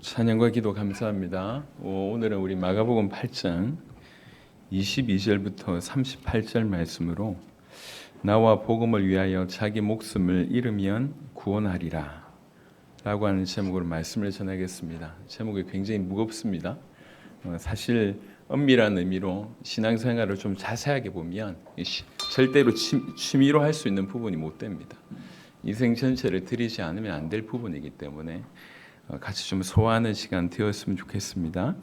찬양과 기도 감사합니다. 오늘은 우리 마가복음 8장 22절부터 38절 말씀으로 나와 복음을 위하여 자기 목숨을 잃으면 구원하리라 라고 하는 제목으로 말씀을 전하겠습니다. 제목이 굉장히 무겁습니다. 사실 엄밀한 의미로 신앙생활을 좀 자세하게 보면 절대로 취미로 할 수 있는 부분이 못 됩니다. 인생 전체를 들이지 않으면 안 될 부분이기 때문에 같이 좀 소화하는 시간 되었으면 좋겠습니다.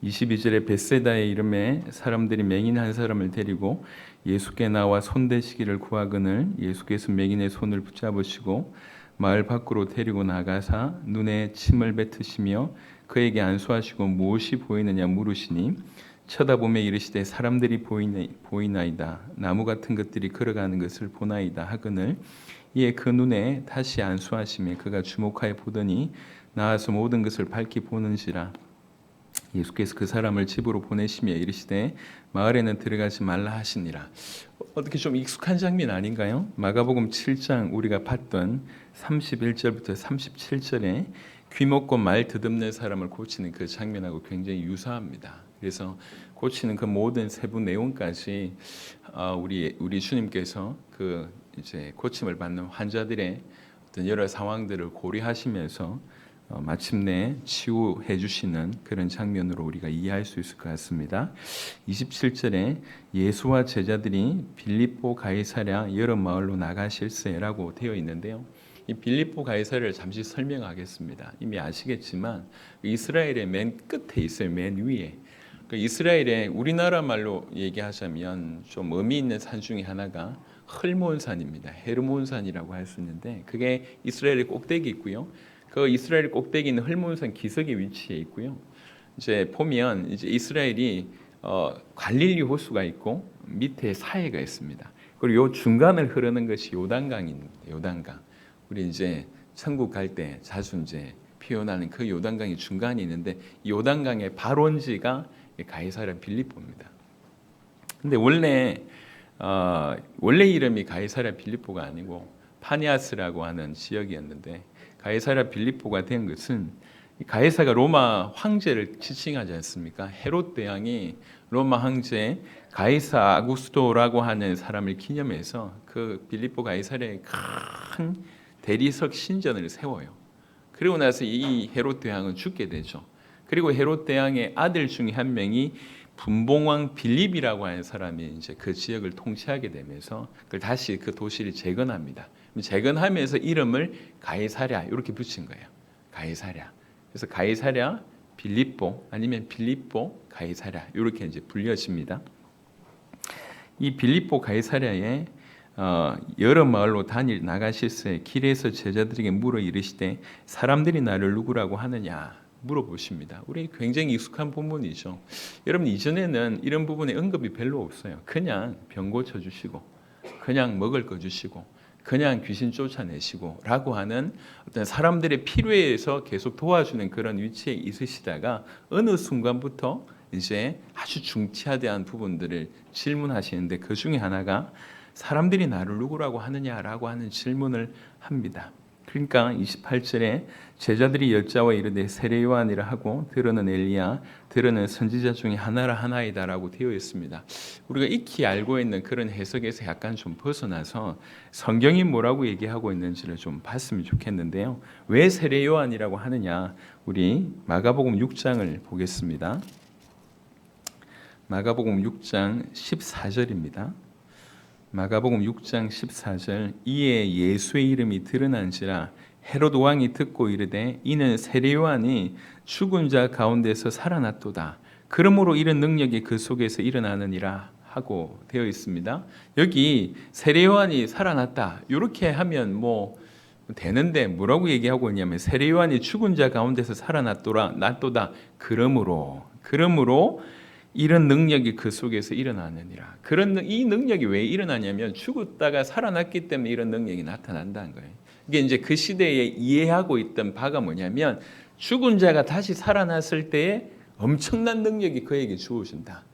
22절에 벳세다의 이름에 사람들이 맹인 한 사람을 데리고 예수께 나와 손대시기를 구하거늘 예수께서 맹인의 손을 붙잡으시고 마을 밖으로 데리고 나가사 눈에 침을 뱉으시며 그에게 안수하시고 무엇이 보이느냐 물으시니 쳐다보며 이르시되 사람들이 보이나이다. 나무 같은 것들이 걸어가는 것을 보나이다 하거늘 이에 그 눈에 다시 안수하시며 그가 주목하여 보더니 나와서 모든 것을 밝히 보는지라. 예수께서 그 사람을 집으로 보내시며 이르시되 마을에는 들어가지 말라 하시니라. 어떻게 좀 익숙한 장면 아닌가요? 마가복음 7장 우리가 봤던 31절부터 37절에 귀 먹고 말 더듬는 사람을 고치는 그 장면하고 굉장히 유사합니다. 그래서 고치는 그 모든 세부 내용까지 우리 주님께서 그 이제 고침을 받는 환자들의 어떤 여러 상황들을 고려하시면서 마침내 치유해 주시는 그런 장면으로 우리가 이해할 수 있을 것 같습니다. 27절에 예수와 제자들이 빌립보 가이사랴 여러 마을로 나가실세라고 되어 있는데요. 이 빌립보 가이사랴를 잠시 설명하겠습니다. 이미 아시겠지만 이스라엘의 맨 끝에 있어요. 맨 위에. 이스라엘의 우리나라 말로 얘기하자면 좀 의미 있는 산 중에 하나가 헐몬산입니다. 헤르몬산이라고 할 수 있는데 그게 이스라엘의 꼭대기 있고요. 그 이스라엘 꼭대기 있는 헐몬산 기슭에 위치해 있고요. 이제 보면 이제 이스라엘이 갈릴리 호수가 있고 밑에 사해가 있습니다. 그리고 요 중간을 흐르는 것이 요단강입니다. 요단강. 우리 이제 천국 갈 때 자주 이제 표현하는 그 요단강이 중간에 있는데 요단강의 발원지가 가이사랴 빌립보입니다. 근데 원래 이름이 가이사랴 빌립보가 아니고 파니아스라고 하는 지역이었는데 가이사랴 빌립보가 된 것은 가이사가 로마 황제를 지칭하지 않습니까? 헤롯 대왕이 로마 황제 가이사 아구스토라고 하는 사람을 기념해서 그 빌립보 가이사랴에 큰 대리석 신전을 세워요. 그리고 나서 이 헤롯 대왕은 죽게 되죠. 그리고 헤롯 대왕의 아들 중에 한 명이 분봉왕 빌립이라고 하는 사람이 이제 그 지역을 통치하게 되면서 그걸 다시 그 도시를 재건합니다. 재건하면서 이름을 가이사랴 이렇게 붙인 거예요. 가이사랴. 그래서 가이사랴 빌립보 아니면 빌립보 가이사랴 이렇게 이제 불려집니다. 이 빌립보 가이사랴에 여러 마을로 나가실세 길에서 제자들에게 물어 이르시되 사람들이 나를 누구라고 하느냐 물어보십니다. 우리 굉장히 익숙한 본문이죠. 여러분 이전에는 이런 부분에 언급이 별로 없어요. 그냥 병 고쳐주시고 그냥 먹을 거 주시고 그냥 귀신 쫓아내시고 라고 하는 어떤 사람들의 필요에서 계속 도와주는 그런 위치에 있으시다가 어느 순간부터 이제 아주 중차대한 부분들을 질문하시는데 그 중에 하나가 사람들이 나를 누구라고 하느냐라고 하는 질문을 합니다. 그러니까 28절에 제자들이 여자와 이르되 세례 요한이라 하고 들어는 엘리야 들어는 선지자 중에 하나이다라고 되어 있습니다. 우리가 익히 알고 있는 그런 해석에서 약간 좀 벗어나서 성경이 뭐라고 얘기하고 있는지를 좀 봤으면 좋겠는데요. 왜 세례 요한이라고 하느냐? 우리 마가복음 6장을 보겠습니다. 마가복음 6장 14절입니다. 마가복음 6장 14절 이에 예수의 이름이 드러난지라 헤롯 왕이 듣고 이르되 이는 세례 요한이 죽은 자 가운데서 살아났도다. 그러므로 이런 능력이 그 속에서 일어나느니라 하고 되어 있습니다. 여기 세례 요한이 살아났다 이렇게 하면 뭐 되는데 뭐라고 얘기하고 있냐면 세례 요한이 죽은 자 가운데서 살아났도다. 그러므로 이런 능력이 그 속에서 일어나느니라. 이 능력이 왜 일어나냐면 죽었다가 살아났기 때문에 이런 능력이 나타난다는 거예요. 이게 이제 그 시대에 이해하고 있던 바가 뭐냐면 죽은 자가 다시 살아났을 때에 엄청난 능력이 그에게 주어진다.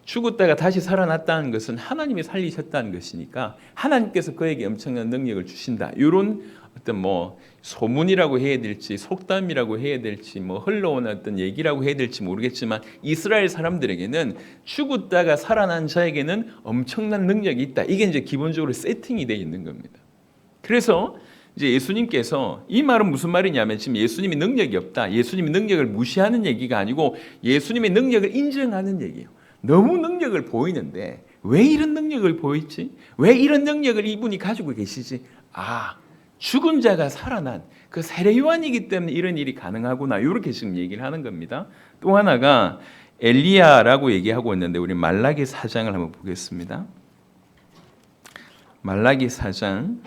죽었다가 다시 살아났다는 것은 하나님이 살리셨다는 것이니까 하나님께서 그에게 엄청난 능력을 주신다. 이런 어떤 뭐 소문이라고 해야 될지 속담이라고 해야 될지 뭐 흘러온 어떤 얘기라고 해야 될지 모르겠지만 이스라엘 사람들에게는 죽었다가 살아난 자에게는 엄청난 능력이 있다. 이게 이제 기본적으로 세팅이 되어 있는 겁니다. 그래서 이제 예수님께서 이 말은 무슨 말이냐면 지금 예수님이 능력이 없다. 예수님이 능력을 무시하는 얘기가 아니고 예수님의 능력을 인정하는 얘기예요. 너무 능력을 보이는데 왜 이런 능력을 보이지? 왜 이런 능력을 이분이 가지고 계시지? 아, 죽은 자가 살아난 그 세례 요한이기 때문에 이런 일이 가능하구나. 이렇게 지금 얘기를 하는 겁니다. 또 하나가 엘리야라고 얘기하고 있는데 우리 말라기 4장을 한번 보겠습니다. 말라기 4장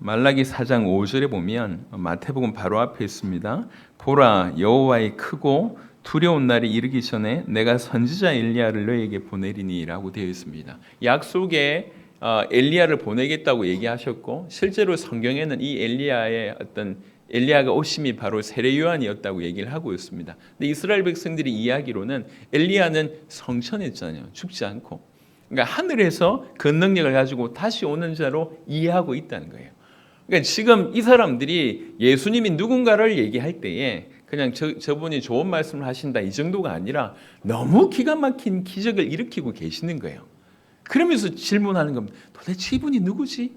5절에 보면 마태복음 바로 앞에 있습니다. 보라 여호와의 크고 두려운 날이 이르기 전에 내가 선지자 엘리야를 너에게 보내리니라고 되어 있습니다. 약속에 엘리야를 보내겠다고 얘기하셨고 실제로 성경에는 이 엘리야가 오심이 바로 세례 요한이었다고 얘기를 하고 있습니다. 근데 이스라엘 백성들이 이야기로는 엘리야는 성천했잖아요. 죽지 않고. 그러니까 하늘에서 그 능력을 가지고 다시 오는 자로 이해하고 있다는 거예요. 그러니까 지금 이 사람들이 예수님이 누군가를 얘기할 때에 그냥 저분이 좋은 말씀을 하신다 이 정도가 아니라 너무 기가 막힌 기적을 일으키고 계시는 거예요. 그러면서 질문하는 겁니다. 도대체 이분이 누구지?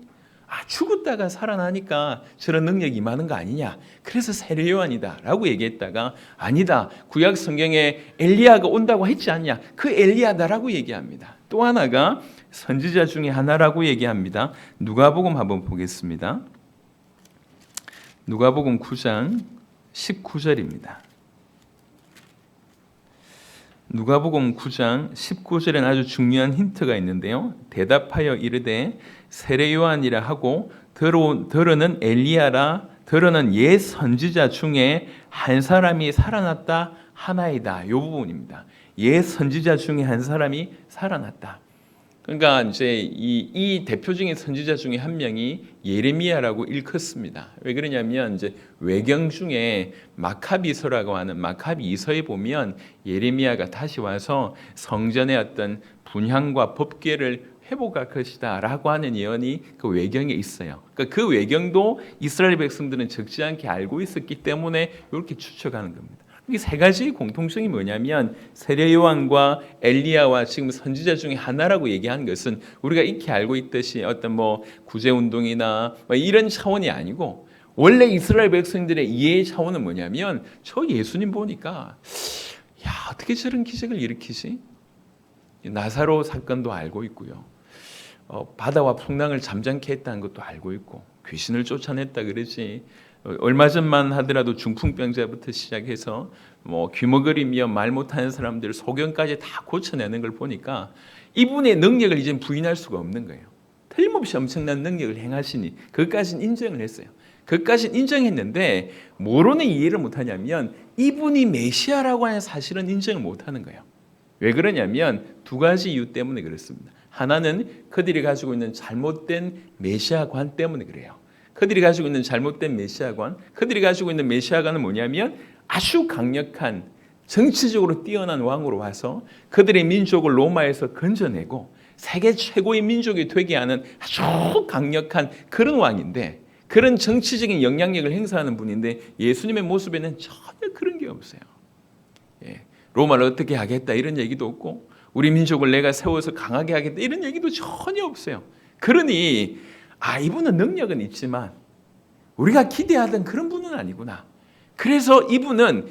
죽었다가 살아나니까 저런 능력이 임하는 거 아니냐. 그래서 세례 요한이다 라고 얘기했다가 아니다. 구약 성경에 엘리야가 온다고 했지 않냐. 그 엘리야다라고 얘기합니다. 또 하나가 선지자 중에 하나라고 얘기합니다. 누가복음 한번 보겠습니다. 누가복음 9장 19절입니다. 누가복음 9장 19절에는 아주 중요한 힌트가 있는데요. 대답하여 이르되 세례 요한이라 하고 더러는 엘리야라 더러는 옛 선지자 중에 한 사람이 살아났다 하나이다. 이 부분입니다. 옛 선지자 중에 한 사람이 살아났다. 그러니까 이제 이 대표적인 선지자 중에 한 명이 예레미야라고 일컫습니다. 왜 그러냐면 이제 외경 중에 마카비서라고 하는 마카비서에 보면 예레미야가 다시 와서 성전의 어떤 분향과 법궤를 회복할 것이다라고 하는 예언이 그 외경에 있어요. 그러니까 그 외경도 이스라엘 백성들은 적지 않게 알고 있었기 때문에 이렇게 추측하는 겁니다. 이 세 가지 공통점이 뭐냐면 세례 요한과 엘리야와 지금 선지자 중에 하나라고 얘기하는 것은 우리가 익히 알고 있듯이 어떤 뭐 구제 운동이나 뭐 이런 차원이 아니고 원래 이스라엘 백성들의 이해의 차원은 뭐냐면 저 예수님 보니까 야 어떻게 저런 기적을 일으키지? 나사로 사건도 알고 있고요. 바다와 풍랑을 잠잠케 했다는 것도 알고 있고 귀신을 쫓아냈다 그러지. 얼마 전만 하더라도 중풍병자부터 시작해서 뭐 귀머거리며 말 못하는 사람들 소견까지 다 고쳐내는 걸 보니까 이분의 능력을 이제 부인할 수가 없는 거예요. 틀림없이 엄청난 능력을 행하시니 그것까지는 인정을 했어요. 그것까지는 인정했는데 뭐로는 이해를 못하냐면 이분이 메시아라고 하는 사실은 인정을 못하는 거예요. 왜 그러냐면 두 가지 이유 때문에 그렇습니다. 하나는 그들이 가지고 있는 잘못된 메시아관 때문에 그래요. 그들이 가지고 있는 잘못된 메시아관, 그들이 가지고 있는 메시아관은 뭐냐면 아주 강력한 정치적으로 뛰어난 왕으로 와서 그들의 민족을 로마에서 건져내고 세계 최고의 민족이 되게 하는 아주 강력한 그런 왕인데 그런 정치적인 영향력을 행사하는 분인데 예수님의 모습에는 전혀 그런 게 없어요. 로마를 어떻게 하겠다 이런 얘기도 없고 우리 민족을 내가 세워서 강하게 하겠다 이런 얘기도 전혀 없어요. 그러니 이분은 능력은 있지만 우리가 기대하던 그런 분은 아니구나. 그래서 이분은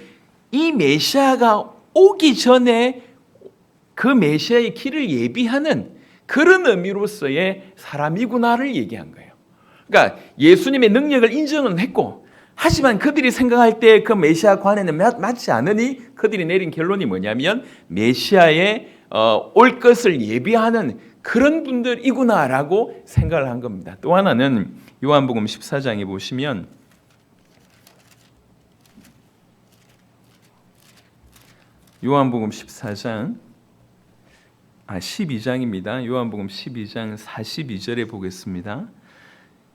이 메시아가 오기 전에 그 메시아의 길을 예비하는 그런 의미로서의 사람이구나를 얘기한 거예요. 그러니까 예수님의 능력을 인정은 했고 하지만 그들이 생각할 때 그 메시아 관에는 맞지 않으니 그들이 내린 결론이 뭐냐면 메시아의 올 것을 예비하는 그런 분들이구나라고 생각을 한 겁니다. 또 하나는 요한복음 14장에 보시면 요한복음 14장 12장입니다. 요한복음 12장 42절에 보겠습니다.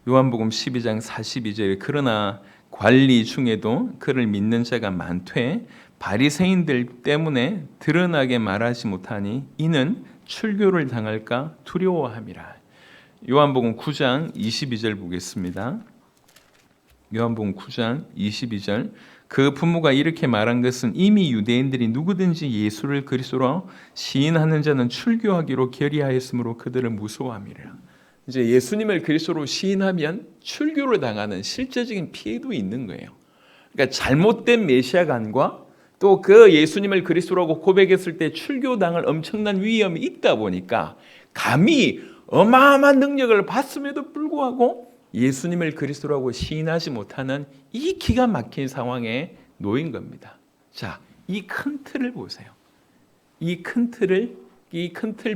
요한복음 12장 42절에 그러나 관리 중에도 그를 믿는 자가 많되 바리새인들 때문에 드러나게 말하지 못하니 이는 출교를 당할까 두려워함이라. 요한복음 9장 22절 보겠습니다. 요한복음 9장 22절 그 부모가 이렇게 말한 것은 이미 유대인들이 누구든지 예수를 그리스도로 시인하는 자는 출교하기로 결의하였으므로 그들을 무서워함이라. 이제 예수님을 그리스도로 시인하면 출교를 당하는 실제적인 피해도 있는 거예요. 그러니까 잘못된 메시아관과 또 그 예수님을 그리스도라고 고백했을 때 출교당할 엄청난 위험이 있다 보니까 감히 어마어마한 능력을 받음에도 불구하고 예수님을 그리스도라고 시인하지 못하는 이 기가 막힌 상황에 놓인 겁니다. 자, 이 큰 틀을 보세요. 이 큰 틀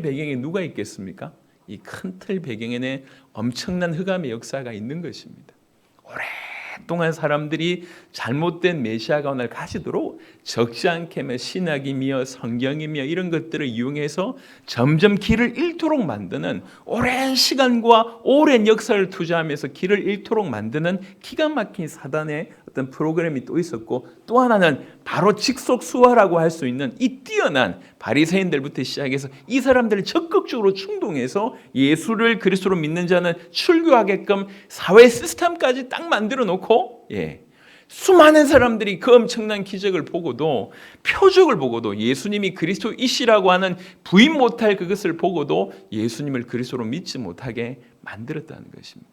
배경에 누가 있겠습니까? 이 큰 틀 배경에는 엄청난 흑암의 역사가 있는 것입니다. 오랫동안 사람들이 잘못된 메시아관을 가지도록 적지 않게 신학이며 성경이며 이런 것들을 이용해서 점점 길을 잃도록 만드는, 오랜 시간과 오랜 역사를 투자하면서 길을 잃도록 만드는 기가 막힌 사단의 어떤 프로그램이 또 있었고, 또 하나는 바로 직속수화라고 할 수 있는 이 뛰어난 바리새인들부터 시작해서 이 사람들을 적극적으로 충동해서 예수를 그리스도로 믿는 자는 출교하게끔 사회 시스템까지 딱 만들어 놓고, 수많은 사람들이 그 엄청난 기적을 보고도, 표적을 보고도, 예수님이 그리스도이시라고 하는 부인 못할 그것을 보고도 예수님을 그리스도로 믿지 못하게 만들었다는 것입니다.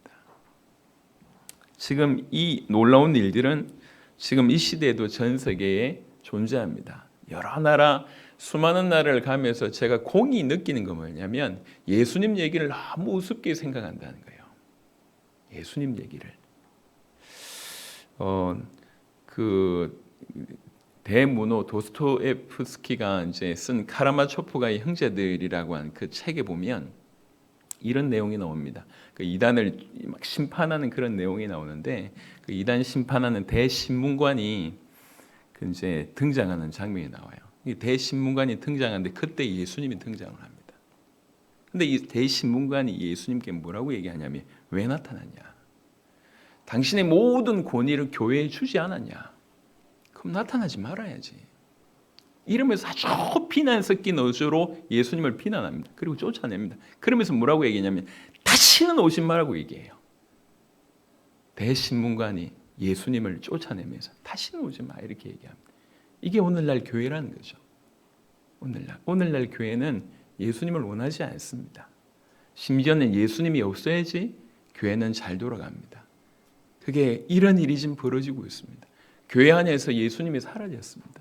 지금 이 놀라운 일들은 지금 이 시대에도 전 세계에 존재합니다. 여러 나라, 수많은 나라를 가면서 제가 공히 느끼는 건 뭐냐면 예수님 얘기를 너무 우습게 생각한다는 거예요. 예수님 얘기를. 그 대문호 도스토옙스키가 이제 쓴 카라마초프가의 형제들이라고 한 그 책에 보면 이런 내용이 나옵니다. 그 이단을 막 심판하는 그런 내용이 나오는데, 그 이단 심판하는 대신문관이 그 이제 등장하는 장면이 나와요. 이 대신문관이 등장하는데 그때 예수님이 등장을 합니다. 근데 이 대신문관이 예수님께 뭐라고 얘기하냐면, 왜 나타났냐? 당신의 모든 권위를 교회에 주지 않았냐? 그럼 나타나지 말아야지. 이러면서 아주 비난 섞인 어조로 예수님을 비난합니다. 그리고 쫓아냅니다. 그러면서 뭐라고 얘기하냐면 다시는 오지 말라고 얘기해요. 대신문관이 예수님을 쫓아내면서 다시는 오지 마 이렇게 얘기합니다. 이게 오늘날 교회라는 거죠. 오늘날 교회는 예수님을 원하지 않습니다. 심지어는 예수님이 없어야지 교회는 잘 돌아갑니다. 그게 이런 일이 지금 벌어지고 있습니다. 교회 안에서 예수님이 사라졌습니다.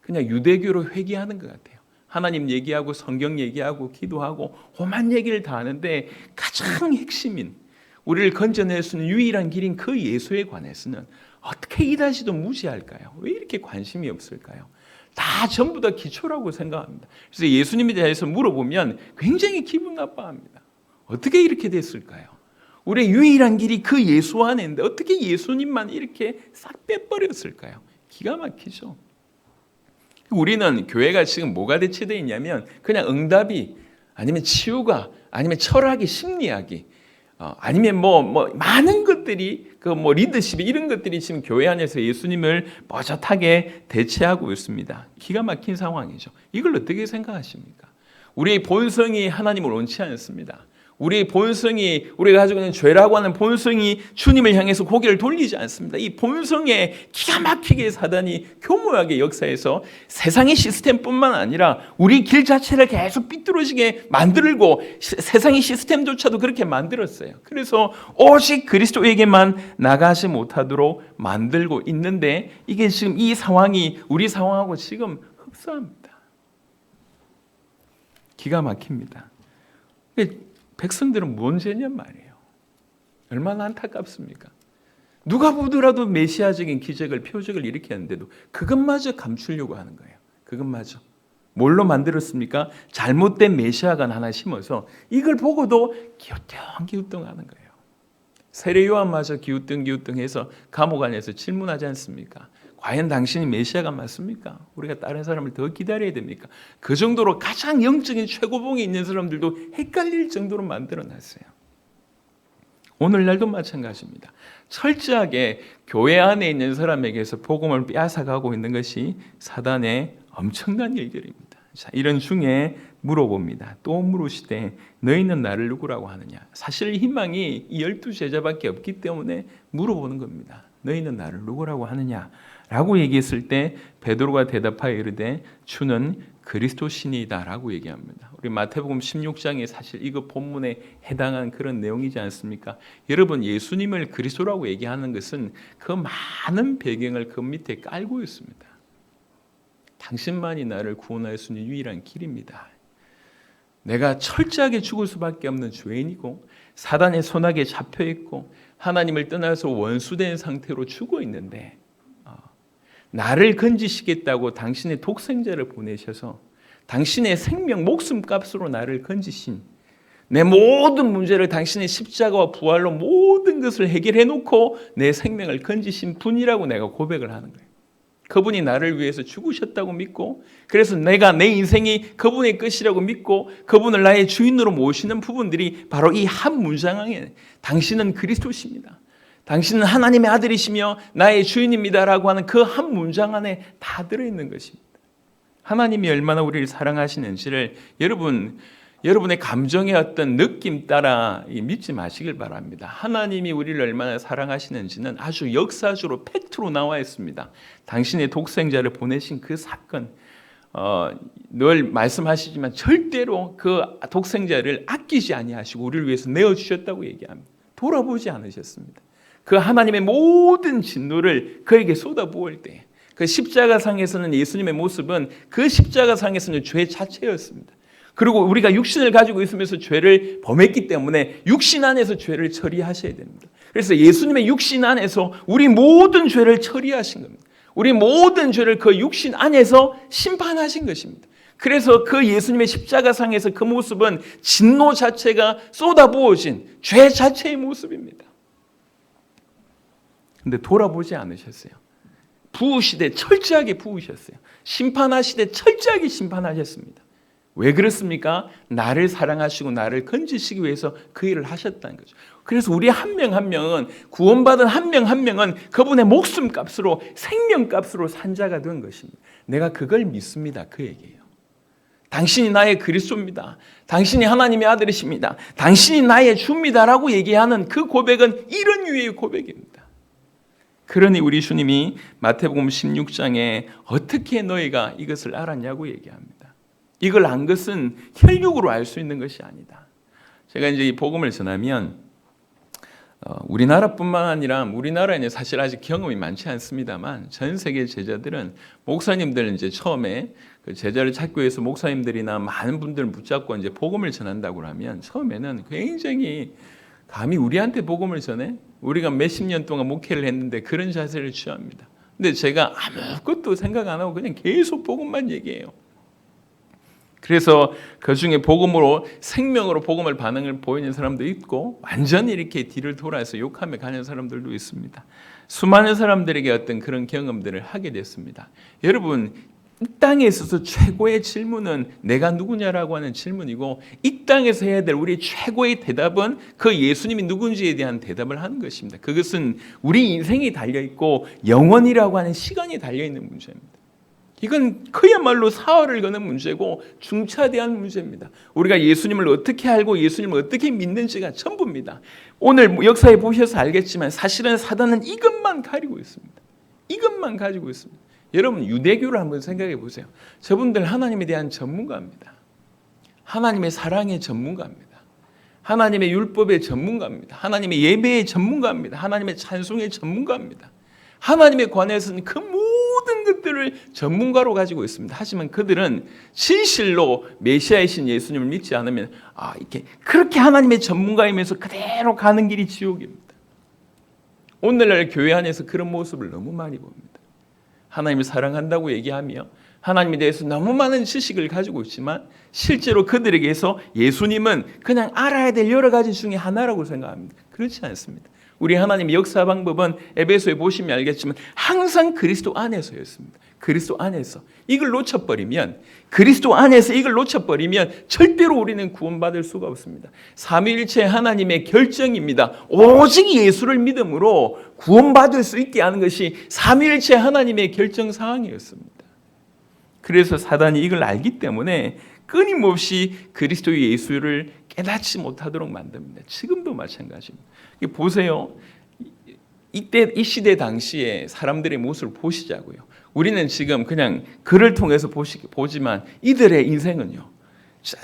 그냥 유대교로 회귀하는 것 같아요. 하나님 얘기하고 성경 얘기하고 기도하고 험한 얘기를 다 하는데 가장 핵심인, 우리를 건져낼 수 있는 유일한 길인 그 예수에 관해서는 어떻게 이다지도 무시할까요? 왜 이렇게 관심이 없을까요? 다 전부 다 기초라고 생각합니다. 그래서 예수님에 대해서 물어보면 굉장히 기분 나빠합니다. 어떻게 이렇게 됐을까요? 우리의 유일한 길이 그 예수 안에 있는데 어떻게 예수님만 이렇게 싹 빼버렸을까요? 기가 막히죠. 우리는 교회가 지금 뭐가 대체되어 있냐면 그냥 응답이, 아니면 치유가, 아니면 철학이, 심리학이, 아니면 많은 것들이 리더십이, 이런 것들이 지금 교회 안에서 예수님을 뻣뻣하게 대체하고 있습니다. 기가 막힌 상황이죠. 이걸 어떻게 생각하십니까? 우리의 본성이 하나님을 원치 않습니다. 우리의 본성이, 우리가 가지고 있는 죄라고 하는 본성이 주님을 향해서 고개를 돌리지 않습니다. 이 본성에 기가 막히게 사단이 교묘하게 역사해서 세상의 시스템뿐만 아니라 우리 길 자체를 계속 삐뚤어지게 만들고, 세상의 시스템조차도 그렇게 만들었어요. 그래서 오직 그리스도에게만 나가지 못하도록 만들고 있는데, 이게 지금 이 상황이 우리 상황하고 지금 흡사합니다. 기가 막힙니다. 백성들은 뭔 죄냔 말이에요. 얼마나 안타깝습니까? 누가 보더라도 메시아적인 기적을, 표적을 일으켰는데도 그것마저 감추려고 하는 거예요. 그것마저. 뭘로 만들었습니까? 잘못된 메시아관 하나 심어서 이걸 보고도 기우뚱기우뚱하는 거예요. 세례 요한마저 기우뚱기우뚱해서 감옥 안에서 질문하지 않습니까? 과연 당신이 메시아가 맞습니까? 우리가 다른 사람을 더 기다려야 됩니까? 그 정도로 가장 영적인 최고봉에 있는 사람들도 헷갈릴 정도로 만들어놨어요. 오늘날도 마찬가지입니다. 철저하게 교회 안에 있는 사람에게서 복음을 빼앗아가고 있는 것이 사단의 엄청난 일들입니다. 자, 이런 중에 물어봅니다. 또 물으시되 너희는 나를 누구라고 하느냐? 사실 희망이 이 12 제자밖에 없기 때문에 물어보는 겁니다. 너희는 나를 누구라고 하느냐? 라고 얘기했을 때 베드로가 대답하여 이르되 주는 그리스도시니다라고 얘기합니다. 우리 마태복음 16장이 사실 이거 본문에 해당한 그런 내용이지 않습니까? 여러분, 예수님을 그리스도라고 얘기하는 것은 그 많은 배경을 그 밑에 깔고 있습니다. 당신만이 나를 구원할 수 있는 유일한 길입니다. 내가 철저하게 죽을 수밖에 없는 죄인이고 사단의 손아귀에 잡혀있고 하나님을 떠나서 원수된 상태로 죽어 있는데 나를 건지시겠다고 당신의 독생자를 보내셔서 당신의 생명 목숨값으로 나를 건지신, 내 모든 문제를 당신의 십자가와 부활로 모든 것을 해결해 놓고 내 생명을 건지신 분이라고 내가 고백을 하는 거예요. 그분이 나를 위해서 죽으셨다고 믿고, 그래서 내가 내 인생이 그분의 끝이라고 믿고 그분을 나의 주인으로 모시는 부분들이 바로 이 한 문장 안에 당신은 그리스도십니다, 당신은 하나님의 아들이시며 나의 주인입니다라고 하는 그 한 문장 안에 다 들어있는 것입니다. 하나님이 얼마나 우리를 사랑하시는지를 여러분의 감정의 어떤 느낌 따라 믿지 마시길 바랍니다. 하나님이 우리를 얼마나 사랑하시는지는 아주 역사적으로 팩트로 나와 있습니다. 당신의 독생자를 보내신 그 사건, 늘 말씀하시지만 절대로 그 독생자를 아끼지 아니하시고 우리를 위해서 내어주셨다고 얘기합니다. 돌아보지 않으셨습니다. 그 하나님의 모든 진노를 그에게 쏟아부을 때 그 십자가상에서는 예수님의 모습은 그 십자가상에서는 죄 자체였습니다. 그리고 우리가 육신을 가지고 있으면서 죄를 범했기 때문에 육신 안에서 죄를 처리하셔야 됩니다. 그래서 예수님의 육신 안에서 우리 모든 죄를 처리하신 겁니다. 우리 모든 죄를 그 육신 안에서 심판하신 것입니다. 그래서 그 예수님의 십자가상에서 그 모습은 진노 자체가 쏟아부어진 죄 자체의 모습입니다. 근데 돌아보지 않으셨어요. 부으시되 철저하게 부으셨어요. 심판하시되 철저하게 심판하셨습니다. 왜 그렇습니까? 나를 사랑하시고 나를 건지시기 위해서 그 일을 하셨다는 거죠. 그래서 우리 한 명 한 명은, 구원받은 한 명 한 명은 그분의 목숨값으로, 생명값으로 산 자가 된 것입니다. 내가 그걸 믿습니다. 그 얘기예요. 당신이 나의 그리스도입니다. 당신이 하나님의 아들이십니다. 당신이 나의 주입니다라고 얘기하는 그 고백은 이런 유의 고백입니다. 그러니 우리 주님이 마태복음 16장에 어떻게 너희가 이것을 알았냐고 얘기합니다. 이걸 안 것은 혈육으로 알 수 있는 것이 아니다. 제가 이제 이 복음을 전하면 우리나라뿐만 아니라, 우리나라에는 사실 아직 경험이 많지 않습니다만 전 세계 제자들은, 목사님들 이제 처음에 그 제자를 찾기 위해서 목사님들이나 많은 분들을 붙잡고 이제 복음을 전한다고 하면 처음에는 굉장히 감히 우리한테 복음을 전해? 우리가 몇십 년 동안 목회를 했는데 그런 자세를 취합니다. 근데 제가 아무것도 생각 안 하고 그냥 계속 복음만 얘기해요. 그래서 그 중에 복음으로, 생명으로 복음을 반응을 보이는 사람도 있고 완전히 이렇게 뒤를 돌아서 욕하며 가는 사람들도 있습니다. 수많은 사람들에게 어떤 그런 경험들을 하게 됐습니다. 여러분, 이 땅에 있어서 최고의 질문은 내가 누구냐라고 하는 질문이고, 이 땅에서 해야 될 우리 최고의 대답은 그 예수님이 누군지에 대한 대답을 하는 것입니다. 그것은 우리 인생이 달려있고 영원이라고 하는 시간이 달려있는 문제입니다. 이건 그야말로 사활을 거는 문제고 중차대한 문제입니다. 우리가 예수님을 어떻게 알고 예수님을 어떻게 믿는지가 전부입니다. 오늘 역사에 보셔서 알겠지만 사실은 사단은 이것만 가지고 있습니다. 이것만 가지고 있습니다. 여러분, 유대교를 한번 생각해 보세요. 저분들 하나님에 대한 전문가입니다. 하나님의 사랑의 전문가입니다. 하나님의 율법의 전문가입니다. 하나님의 예배의 전문가입니다. 하나님의 찬송의 전문가입니다. 하나님에 관해서는 그 모든 것들을 전문가로 가지고 있습니다. 하지만 그들은 진실로 메시아이신 예수님을 믿지 않으면 이렇게 그렇게 하나님의 전문가이면서 그대로 가는 길이 지옥입니다. 오늘날 교회 안에서 그런 모습을 너무 많이 봅니다. 하나님을 사랑한다고 얘기하며 하나님에 대해서 너무 많은 지식을 가지고 있지만 실제로 그들에게서 예수님은 그냥 알아야 될 여러 가지 중에 하나라고 생각합니다. 그렇지 않습니다. 우리 하나님의 역사 방법은 에베소에 보시면 알겠지만 항상 그리스도 안에서였습니다. 그리스도 안에서. 이걸 놓쳐버리면, 그리스도 안에서 이걸 놓쳐버리면 절대로 우리는 구원받을 수가 없습니다. 삼위일체 하나님의 결정입니다. 오직 예수를 믿음으로 구원받을 수 있게 하는 것이 삼위일체 하나님의 결정 사항이었습니다. 그래서 사단이 이걸 알기 때문에 끊임없이 그리스도 예수를 깨닫지 못하도록 만듭니다. 지금도 마찬가지입니다. 보세요. 이 시대 당시에 사람들의 모습을 보시자고요. 우리는 지금 그냥 글을 통해서 보지만 이들의 인생은요.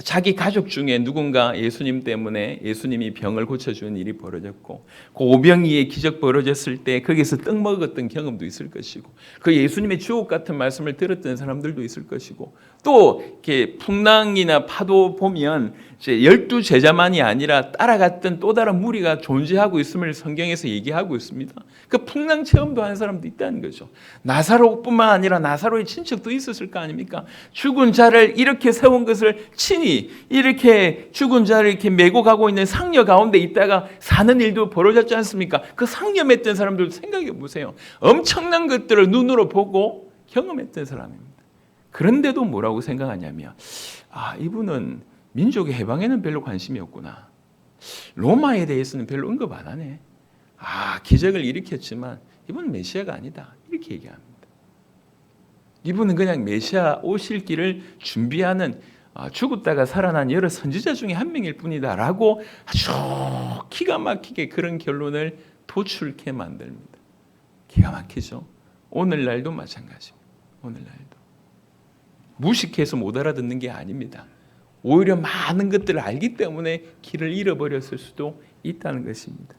자기 가족 중에 누군가 예수님 때문에 예수님이 병을 고쳐주는 일이 벌어졌고 그 오병이의 기적 벌어졌을 때 거기서 떡 먹었던 경험도 있을 것이고 그 예수님의 주옥 같은 말씀을 들었던 사람들도 있을 것이고 또 이렇게 풍랑이나 파도 보면 이제 12제자만이 아니라 따라갔던 또 다른 무리가 존재하고 있음을 성경에서 얘기하고 있습니다. 그 풍랑 체험도 한 사람도 있다는 거죠. 나사로뿐만 아니라 나사로의 친척도 있었을 거 아닙니까? 죽은 자를 이렇게 세운 것을 친히 이렇게 죽은 자를 이렇게 메고 가고 있는 상녀 가운데 있다가 사는 일도 벌어졌지 않습니까? 그 상념했던 사람들 생각해 보세요. 엄청난 것들을 눈으로 보고 경험했던 사람입니다. 그런데도 뭐라고 생각하냐면 이분은 민족의 해방에는 별로 관심이 없구나. 로마에 대해서는 별로 언급 안 하네. 기적을 일으켰지만 이분은 메시아가 아니다. 이렇게 얘기합니다. 이분은 그냥 메시아 오실 길을 준비하는 죽었다가 살아난 여러 선지자 중에 한 명일 뿐이다 라고 아주 기가 막히게 그런 결론을 도출케 만듭니다. 기가 막히죠. 오늘날도 마찬가지입니다. 오늘날도. 무식해서 못 알아듣는 게 아닙니다. 오히려 많은 것들을 알기 때문에 길을 잃어버렸을 수도 있다는 것입니다.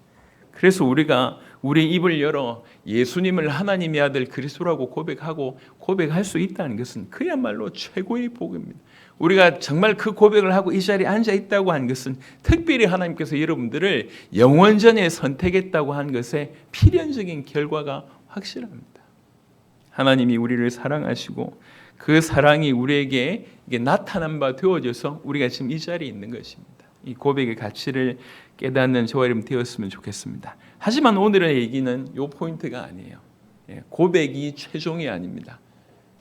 그래서 우리가 우리 입을 열어 예수님을 하나님의 아들 그리스도라고 고백할 수 있다는 것은 그야말로 최고의 복입니다. 우리가 정말 그 고백을 하고 이 자리에 앉아 있다고 하는 것은 특별히 하나님께서 여러분들을 영원전에 선택했다고 하는 것의 필연적인 결과가 확실합니다. 하나님이 우리를 사랑하시고 그 사랑이 우리에게 나타난 바 되어져서 우리가 지금 이 자리에 있는 것입니다. 이 고백의 가치를 깨닫는 저와 여러분 되었으면 좋겠습니다. 하지만 오늘의 얘기는 이 포인트가 아니에요. 고백이 최종이 아닙니다.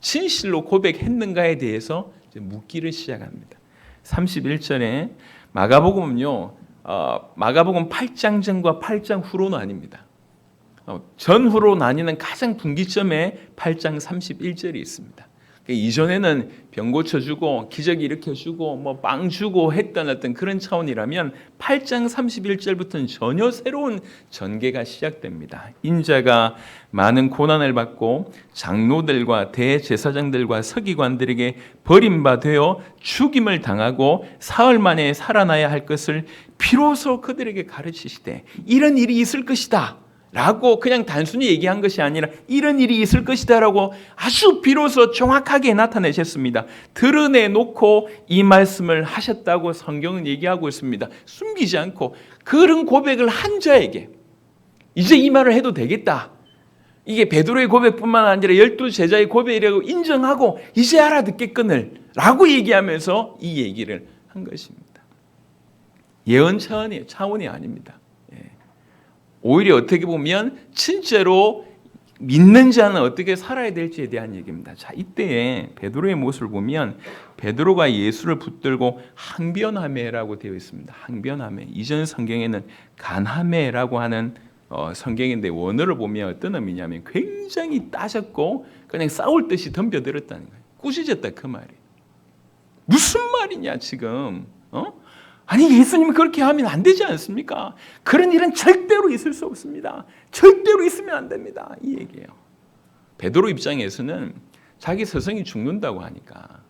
진실로 고백했는가에 대해서 이제 묻기를 시작합니다. 31절에 마가복음은요, 마가복음 8장 전과 8장 후로는 아닙니다. 전후로 나뉘는 가장 분기점에 8장 31절이 있습니다. 이전에는 병 고쳐주고 기적 일으켜주고 뭐 빵 주고 했던 어떤 그런 차원이라면 8장 31절부터는 전혀 새로운 전개가 시작됩니다. 인자가 많은 고난을 받고 장로들과 대제사장들과 서기관들에게 버림받아 죽임을 당하고 사흘 만에 살아나야 할 것을 비로소 그들에게 가르치시되 이런 일이 있을 것이다 라고 그냥 단순히 얘기한 것이 아니라 이런 일이 있을 것이다 라고 아주 비로소 정확하게 나타내셨습니다. 드러내놓고 이 말씀을 하셨다고 성경은 얘기하고 있습니다. 숨기지 않고 그런 고백을 한 자에게 이제 이 말을 해도 되겠다. 이게 베드로의 고백뿐만 아니라 12제자의 고백이라고 인정하고 이제 알아듣겠거늘 라고 얘기하면서 이 얘기를 한 것입니다. 예언 차원이 아닙니다. 오히려 어떻게 보면 진짜로 믿는 자는 어떻게 살아야 될지에 대한 얘기입니다. 자, 이때에 베드로의 모습을 보면 베드로가 예수를 붙들고 항변하매라고 되어 있습니다. 항변하매. 이전 성경에는 간하매라고 하는 성경인데 원어를 보면 어떤 의미냐면 굉장히 따졌고 그냥 싸울 듯이 덤벼들었다는 거예요. 꾸짖었다 그 말이. 무슨 말이냐 지금? 아니 예수님이 그렇게 하면 안 되지 않습니까? 그런 일은 절대로 있을 수 없습니다. 절대로 있으면 안 됩니다. 이 얘기예요. 베드로 입장에서는 자기 스승이 죽는다고 하니까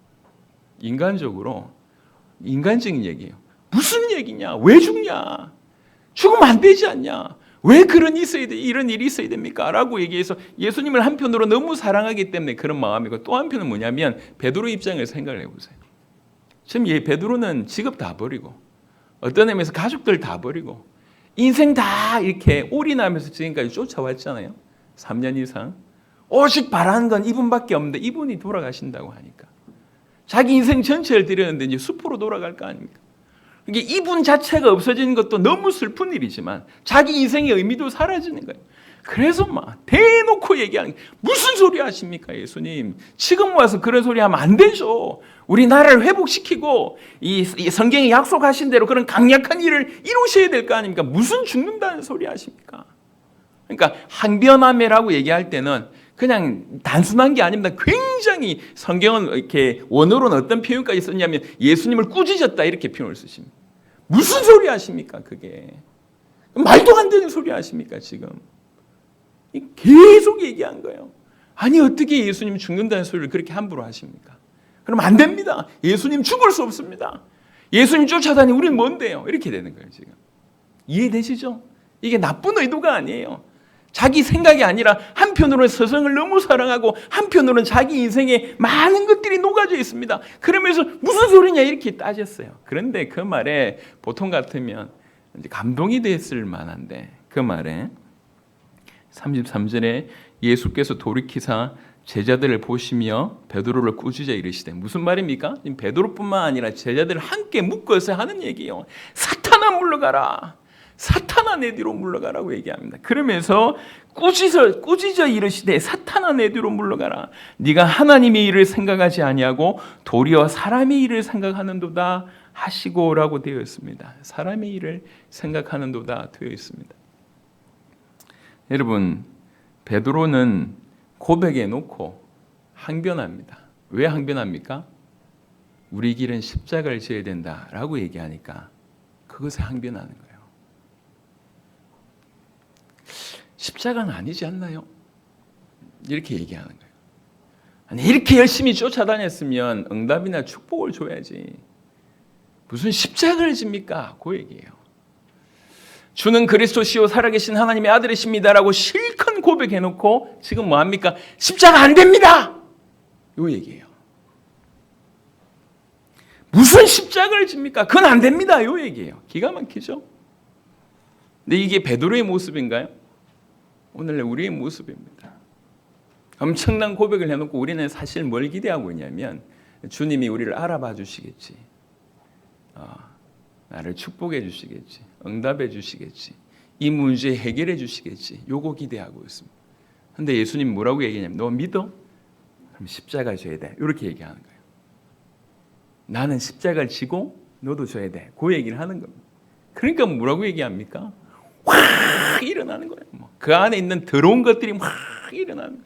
인간적인 얘기예요. 무슨 얘기냐? 왜 죽냐? 죽으면 안 되지 않냐? 왜 이런 일이 있어야 됩니까? 라고 얘기해서 예수님을 한편으로 너무 사랑하기 때문에 그런 마음이고 또 한편은 뭐냐면 베드로 입장에서 생각을 해보세요. 지금 베드로는 직업 다 버리고 어떤 의미에서 가족들 다 버리고 인생 다 이렇게 올인하면서 지금까지 쫓아왔잖아요. 3년 이상. 오직 바라는 건 이분밖에 없는데 이분이 돌아가신다고 하니까 자기 인생 전체를 드렸는데 이제 숲으로 돌아갈 거 아닙니까? 이게 이분 자체가 없어지는 것도 너무 슬픈 일이지만 자기 인생의 의미도 사라지는 거예요. 그래서 막 대놓고 얘기하는 무슨 소리 하십니까 예수님? 지금 와서 그런 소리 하면 안 되죠. 우리 나라를 회복시키고 이 성경이 약속하신 대로 그런 강력한 일을 이루셔야 될 거 아닙니까? 무슨 죽는다는 소리 하십니까? 그러니까 항변하매라고 얘기할 때는 그냥 단순한 게 아닙니다. 굉장히 성경은 이렇게 원어로는 어떤 표현까지 썼냐면 예수님을 꾸짖었다 이렇게 표현을 쓰십니다. 무슨 소리 하십니까 그게? 말도 안 되는 소리 하십니까 지금? 계속 얘기한 거예요. 아니 어떻게 예수님 죽는다는 소리를 그렇게 함부로 하십니까? 그럼 안 됩니다. 예수님 죽을 수 없습니다. 예수님 쫓아다니 우리는 뭔데요? 이렇게 되는 거예요 지금. 이해되시죠? 이게 나쁜 의도가 아니에요. 자기 생각이 아니라 한편으로는 서성을 너무 사랑하고 한편으로는 자기 인생에 많은 것들이 녹아져 있습니다. 그러면서 무슨 소리냐 이렇게 따졌어요. 그런데 그 말에 보통 같으면 이제 감동이 됐을 만한데 그 말에 33절에 예수께서 돌이키사 제자들을 보시며 베드로를 꾸짖어 이르시되 무슨 말입니까? 지금 베드로뿐만 아니라 제자들을 함께 묶어서 하는 얘기예요. 사탄아 물러가라. 사탄아 내 뒤로 물러가라고 얘기합니다. 그러면서 꾸짖어 이르시되 사탄아 내 뒤로 물러가라. 네가 하나님의 일을 생각하지 아니하고 도리어 사람의 일을 생각하는도다 하시고라고 되어 있습니다. 사람의 일을 생각하는도다 되어 있습니다. 여러분, 베드로는 고백해 놓고 항변합니다. 왜 항변합니까? 우리 길은 십자가를 져야 된다라고 얘기하니까 그것에 항변하는 거예요. 십자가는 아니지 않나요? 이렇게 얘기하는 거예요. 아니 이렇게 열심히 쫓아다녔으면 응답이나 축복을 줘야지. 무슨 십자가를 집니까? 그 얘기예요. 주는 그리스도시요 살아계신 하나님의 아들이십니다라고 실컷 고백해놓고 지금 뭐합니까? 십자가 안 됩니다. 이 얘기예요. 무슨 십자가를 집니까? 그건 안 됩니다. 이 얘기예요. 기가 막히죠? 근데 이게 베드로의 모습인가요? 오늘날 우리의 모습입니다. 엄청난 고백을 해놓고 우리는 사실 뭘 기대하고 있냐면 주님이 우리를 알아봐 주시겠지. 나를 축복해 주시겠지. 응답해 주시겠지. 이 문제 해결해 주시겠지. 요거 기대하고 있습니다. 근데 예수님 뭐라고 얘기하냐면 너 믿어? 그럼 십자가 져야 돼. 이렇게 얘기하는 거예요. 나는 십자가를 지고 너도 져야 돼. 그 얘기를 하는 겁니다. 그러니까 뭐라고 얘기합니까? 확 일어나는 거예요. 그 안에 있는 더러운 것들이 확 일어나는 거예요.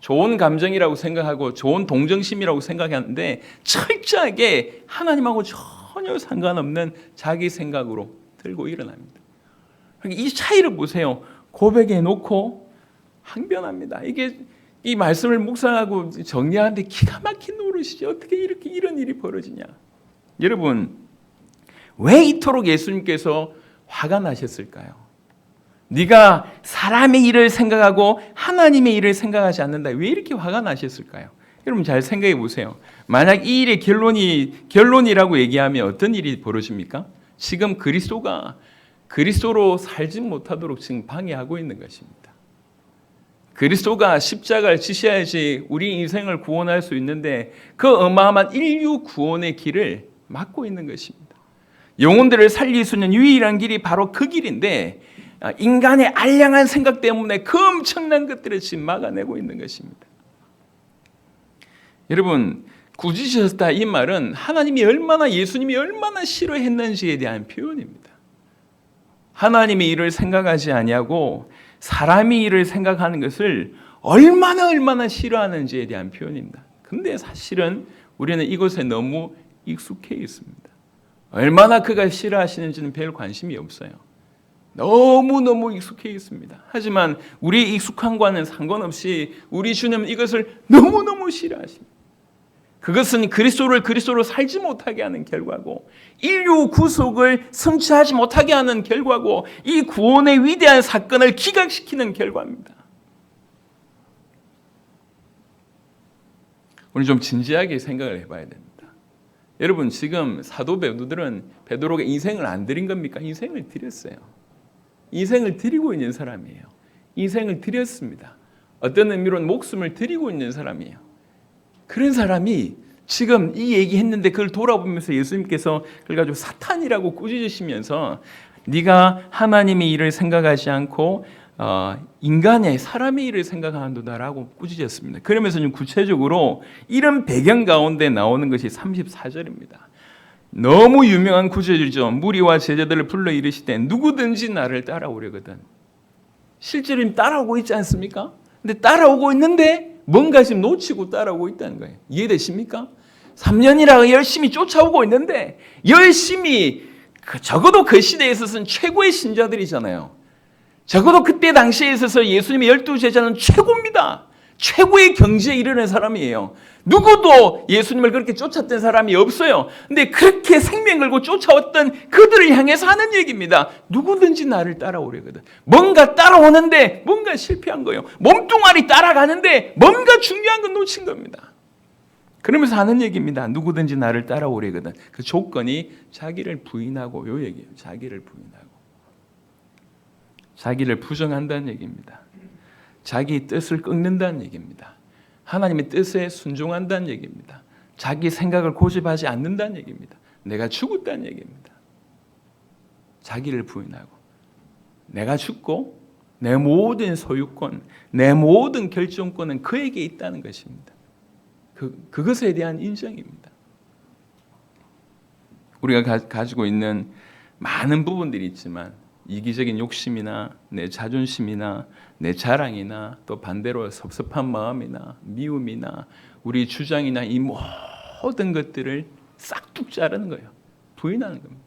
좋은 감정이라고 생각하고 좋은 동정심이라고 생각하는데 철저하게 하나님하고 전혀 상관없는 자기 생각으로 들고 일어납니다. 이 차이를 보세요. 고백해 놓고 항변합니다. 이게 이 말씀을 묵상하고 정리하는데 기가 막힌 노릇이죠. 어떻게 이렇게 이런 일이 벌어지냐. 여러분 왜 이토록 예수님께서 화가 나셨을까요? 네가 사람의 일을 생각하고 하나님의 일을 생각하지 않는다. 왜 이렇게 화가 나셨을까요? 여러분 잘 생각해 보세요. 만약 이 일의 결론이라고 얘기하면 어떤 일이 벌어집니까? 지금 그리스도로 살지 못하도록 지금 방해하고 있는 것입니다. 그리스도가 십자가를 지셔야지 우리 인생을 구원할 수 있는데 그 어마어마한 인류 구원의 길을 막고 있는 것입니다. 영혼들을 살릴 수 있는 유일한 길이 바로 그 길인데 인간의 알량한 생각 때문에 그 엄청난 것들을 지금 막아내고 있는 것입니다. 여러분 꾸짖으셨다 이 말은 하나님이 얼마나 예수님이 얼마나 싫어했는지에 대한 표현입니다. 하나님의 일을 생각하지 아니하고 사람의 일을 생각하는 것을 얼마나 싫어하는지에 대한 표현입니다. 근데 사실은 우리는 이것에 너무 익숙해 있습니다. 얼마나 그가 싫어하시는지는 별 관심이 없어요. 너무너무 익숙해 있습니다. 하지만 우리의 익숙함과는 상관없이 우리 주님은 이것을 너무너무 싫어하십니다. 그것은 그리스도로 살지 못하게 하는 결과고 인류 구속을 성취하지 못하게 하는 결과고 이 구원의 위대한 사건을 기각시키는 결과입니다. 오늘 좀 진지하게 생각을 해봐야 됩니다. 여러분 지금 사도 베드로는 베드로가 인생을 안 드린 겁니까? 인생을 드렸어요. 인생을 드리고 있는 사람이에요. 인생을 드렸습니다. 어떤 의미로는 목숨을 드리고 있는 사람이에요. 그런 사람이 지금 이 얘기했는데 그걸 돌아보면서 예수님께서 그걸 가지고 사탄이라고 꾸짖으시면서 네가 하나님의 일을 생각하지 않고 인간의 사람의 일을 생각하는도다라고 꾸짖었습니다. 그러면서 좀 구체적으로 이런 배경 가운데 나오는 것이 34절입니다. 너무 유명한 구절이죠. 무리와 제자들을 불러 이르시되 누구든지 나를 따라오려거든. 실제로 따라오고 있지 않습니까? 근데 따라오고 있는데 뭔가 지금 놓치고 따라오고 있다는 거예요. 이해되십니까? 3년이라 열심히 쫓아오고 있는데 열심히 적어도 그 시대에 있어서는 최고의 신자들이잖아요. 적어도 그때 당시에 있어서 예수님의 12제자는 최고입니다. 최고의 경지에 이르는 사람이에요. 누구도 예수님을 그렇게 쫓았던 사람이 없어요. 근데 그렇게 생명 걸고 쫓아왔던 그들을 향해서 하는 얘기입니다. 누구든지 나를 따라오려거든. 뭔가 따라오는데 뭔가 실패한 거예요. 몸뚱아리 따라가는데 뭔가 중요한 건 놓친 겁니다. 그러면서 하는 얘기입니다. 누구든지 나를 따라오려거든. 그 조건이 자기를 부인하고, 요 얘기예요. 자기를 부인하고. 자기를 부정한다는 얘기입니다. 자기 뜻을 꺾는다는 얘기입니다. 하나님의 뜻에 순종한다는 얘기입니다. 자기 생각을 고집하지 않는다는 얘기입니다. 내가 죽었다는 얘기입니다. 자기를 부인하고 내가 죽고 내 모든 소유권, 내 모든 결정권은 그에게 있다는 것입니다. 그것에 대한 인정입니다. 우리가 가지고 있는 많은 부분들이 있지만 이기적인 욕심이나 내 자존심이나 내 자랑이나 또 반대로 섭섭한 마음이나 미움이나 우리 주장이나 이 모든 것들을 싹둑 자르는 거예요. 부인하는 겁니다.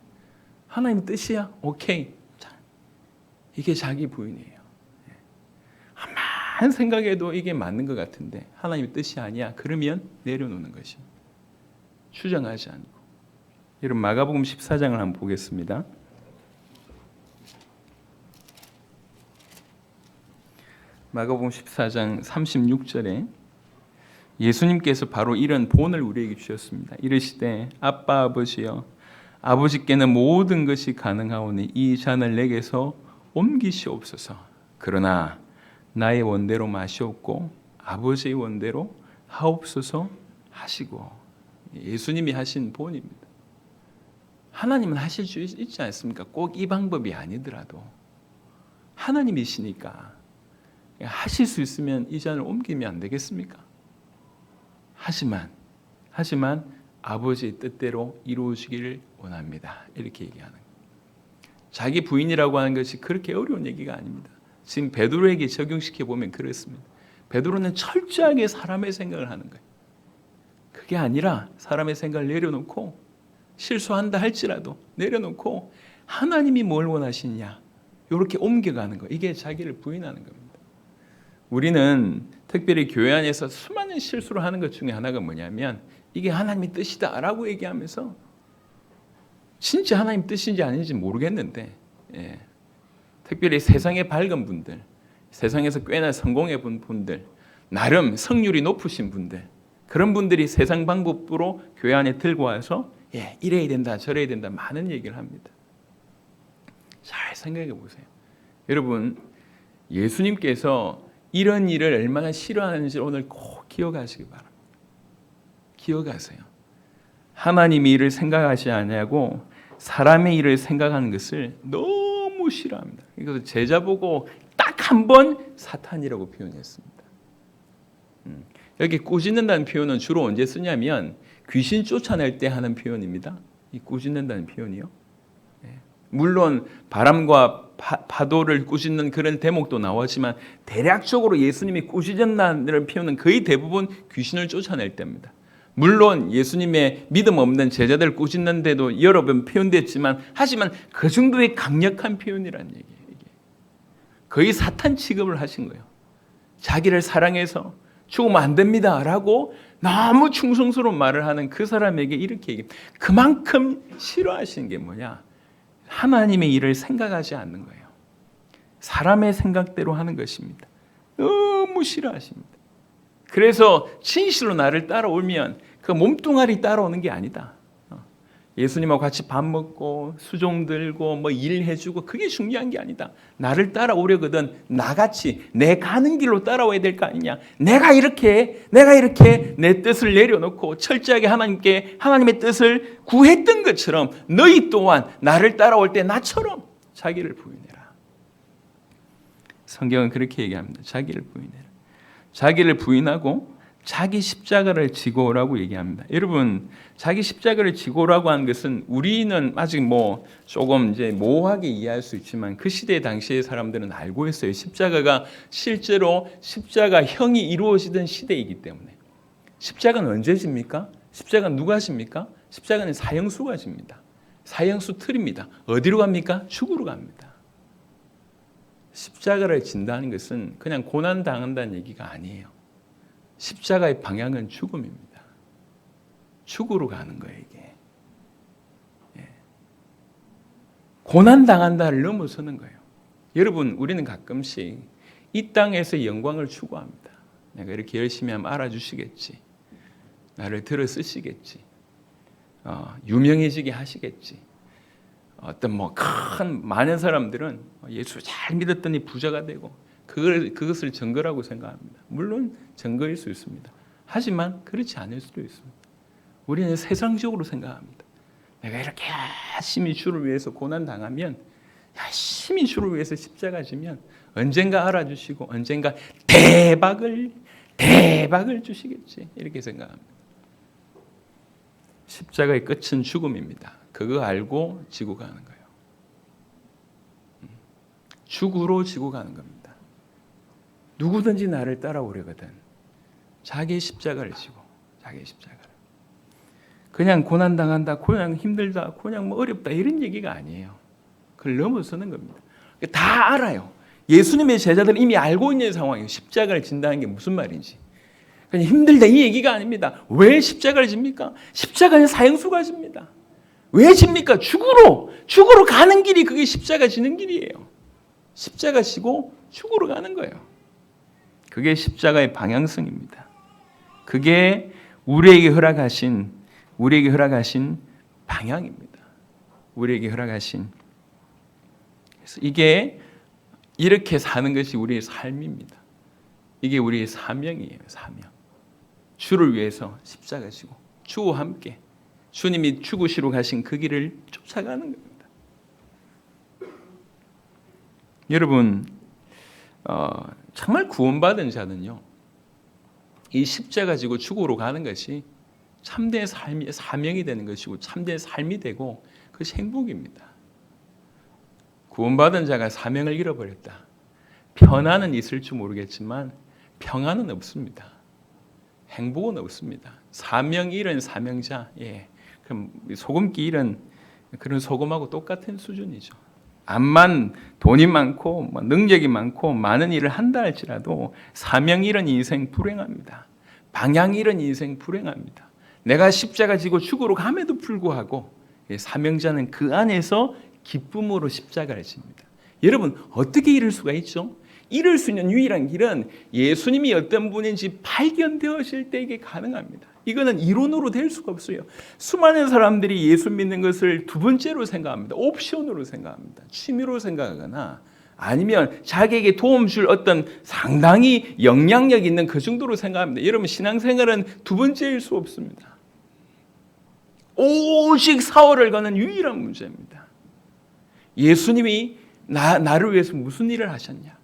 하나님의 뜻이야? 오케이. 자, 이게 자기 부인이에요. 아무런 생각에도 이게 맞는 것 같은데 하나님의 뜻이 아니야. 그러면 내려놓는 것입니다. 추정하지 않고. 여러분 마가복음 14장을 한번 보겠습니다. 마가복음 14장 36절에 예수님께서 바로 이런 본을 우리에게 주셨습니다. 이르시되 아빠 아버지여 아버지께는 모든 것이 가능하오니 이 잔을 내게서 옮기시옵소서. 그러나 나의 원대로 마시옵고 아버지의 원대로 하옵소서 하시고. 예수님이 하신 본입니다. 하나님은 하실 수 있지 않습니까? 꼭 이 방법이 아니더라도 하나님이시니까 하실 수 있으면 이 잔을 옮기면 안 되겠습니까? 하지만 아버지의 뜻대로 이루어지기를 원합니다. 이렇게 얘기하는 거예요. 자기 부인이라고 하는 것이 그렇게 어려운 얘기가 아닙니다. 지금 베드로에게 적용시켜 보면 그렇습니다. 베드로는 철저하게 사람의 생각을 하는 거예요. 그게 아니라 사람의 생각을 내려놓고 실수한다 할지라도 내려놓고 하나님이 뭘 원하시느냐 이렇게 옮겨가는 거예요. 이게 자기를 부인하는 겁니다. 우리는 특별히 교회 안에서 수많은 실수를 하는 것 중에 하나가 뭐냐면 이게 하나님의 뜻이다라고 얘기하면서 진짜 하나님 뜻인지 아닌지 모르겠는데 특별히 세상에 밝은 분들, 세상에서 꽤나 성공해 본 분들, 나름 성률이 높으신 분들, 그런 분들이 세상 방법으로 교회 안에 들고 와서 이래야 된다 저래야 된다 많은 얘기를 합니다. 잘 생각해 보세요. 여러분 예수님께서 이런 일을 얼마나 싫어하는지 오늘 꼭 기억하시기 바랍니다. 기억하세요. 하나님의 일을 생각하지 아니하고 사람의 일을 생각하는 것을 너무 싫어합니다. 그래서 제자 보고 딱 한 번 사탄이라고 표현했습니다. 여기 꾸짖는다는 표현은 주로 언제 쓰냐면 귀신 쫓아낼 때 하는 표현입니다. 이 꾸짖는다는 표현이요. 물론 바람과 파도를 꾸짖는 그런 대목도 나오지만 대략적으로 예수님이 꾸짖는다는 표현은 거의 대부분 귀신을 쫓아낼 때입니다. 물론 예수님의 믿음 없는 제자들 꾸짖는 데도 여러 번 표현됐지만 하지만 그 정도의 강력한 표현이라는 얘기예요. 이게. 거의 사탄 취급을 하신 거예요. 자기를 사랑해서 죽으면 안 됩니다 라고 너무 충성스러운 말을 하는 그 사람에게 이렇게 얘기해요. 그만큼 싫어하시는 게 뭐냐? 하나님의 일을 생각하지 않는 거예요. 사람의 생각대로 하는 것입니다. 너무 싫어하십니다. 그래서 진실로 나를 따라오면 그 몸뚱아리 따라오는 게 아니다. 예수님하고 같이 밥 먹고 수종 들고 뭐 일해주고 그게 중요한 게 아니다. 나를 따라오려거든 나같이 내 가는 길로 따라와야 될 거 아니냐. 내가 이렇게 내 뜻을 내려놓고 철저하게 하나님의 뜻을 구했던 것처럼 너희 또한 나를 따라올 때 나처럼 자기를 부인해라. 성경은 그렇게 얘기합니다. 자기를 부인해라. 자기를 부인하고 자기 십자가를 지고 오라고 얘기합니다. 여러분, 자기 십자가를 지고 오라고 하는 것은 우리는 아직 조금 이제 모호하게 이해할 수 있지만 그 시대 당시의 사람들은 알고 있어요. 십자가가 실제로 십자가형이 이루어지던 시대이기 때문에. 십자가는 언제 집니까? 십자가는 누가 집니까? 십자가는 사형수가 집니다. 사형수 틀입니다. 어디로 갑니까? 죽으러 갑니다. 십자가를 진다는 것은 그냥 고난 당한다는 얘기가 아니에요. 십자가의 방향은 죽음입니다. 죽으로 가는 거예요, 이게. 고난 당한다를 넘어서는 거예요. 여러분, 우리는 가끔씩 이 땅에서 영광을 추구합니다. 내가 이렇게 열심히 하면 알아주시겠지. 나를 들어 쓰시겠지. 유명해지게 하시겠지. 어떤 많은 사람들은 예수 잘 믿었더니 부자가 되고 그것을 증거라고 생각합니다. 물론 증거일 수 있습니다. 하지만 그렇지 않을 수도 있습니다. 우리는 세상적으로 생각합니다. 내가 이렇게 열심히 주를 위해서 고난 당하면, 열심히 주를 위해서 십자가 지면 언젠가 알아주시고 언젠가 대박을 주시겠지, 이렇게 생각합니다. 십자가의 끝은 죽음입니다. 그거 알고 지고 가는 거예요. 죽으로 지고 가는 겁니다. 누구든지 나를 따라오려거든 자기 십자가를 지고, 자기 십자가를. 그냥 고난 당한다, 그냥 힘들다, 그냥 어렵다 이런 얘기가 아니에요. 그걸 넘어서는 겁니다. 다 알아요. 예수님의 제자들은 이미 알고 있는 상황이에요. 십자가를 진다는 게 무슨 말인지. 그냥 힘들다 이 얘기가 아닙니다. 왜 십자가를 집니까? 십자가는 사형수가 집니다. 왜 집니까? 죽으로 가는 길이 그게 십자가 지는 길이에요. 십자가 지고 죽으로 가는 거예요. 그게 십자가의 방향성입니다. 그게 우리에게 허락하신 방향입니다. 우리에게 허락하신. 그래서 이게 이렇게 사는 것이 우리의 삶입니다. 이게 우리의 사명이에요. 사명. 주를 위해서 십자가 지고 주와 함께 주님이 죽으시러 가신 그 길을 쫓아가는 겁니다. 여러분, 정말 구원받은 자는요, 이 십자가 지고 죽으러 가는 것이 참된 삶이 사명이 되는 것이고 참된 삶이 되고 그것이 행복입니다. 구원받은 자가 사명을 잃어버렸다. 편안은 있을지 모르겠지만 평안은 없습니다. 행복은 없습니다. 사명 잃은 사명자, 그럼 소금기 잃은 그런 소금하고 똑같은 수준이죠. 암만 돈이 많고 능력이 많고 많은 일을 한다 할지라도 사명 잃은 인생 불행합니다. 방향 잃은 인생 불행합니다. 내가 십자가 지고 죽으러 감에도 불구하고 사명자는 그 안에서 기쁨으로 십자가를 집니다. 여러분, 어떻게 이룰 수가 있죠? 이룰 수 있는 유일한 길은 예수님이 어떤 분인지 발견되어질 때 이게 가능합니다. 이거는 이론으로 될 수가 없어요. 수많은 사람들이 예수 믿는 것을 두 번째로 생각합니다. 옵션으로 생각합니다. 취미로 생각하거나 아니면 자기에게 도움 줄 어떤 상당히 영향력 있는 그 정도로 생각합니다. 여러분, 신앙생활은 두 번째일 수 없습니다. 오직 사활을 거는 유일한 문제입니다. 예수님이 나를 위해서 무슨 일을 하셨냐?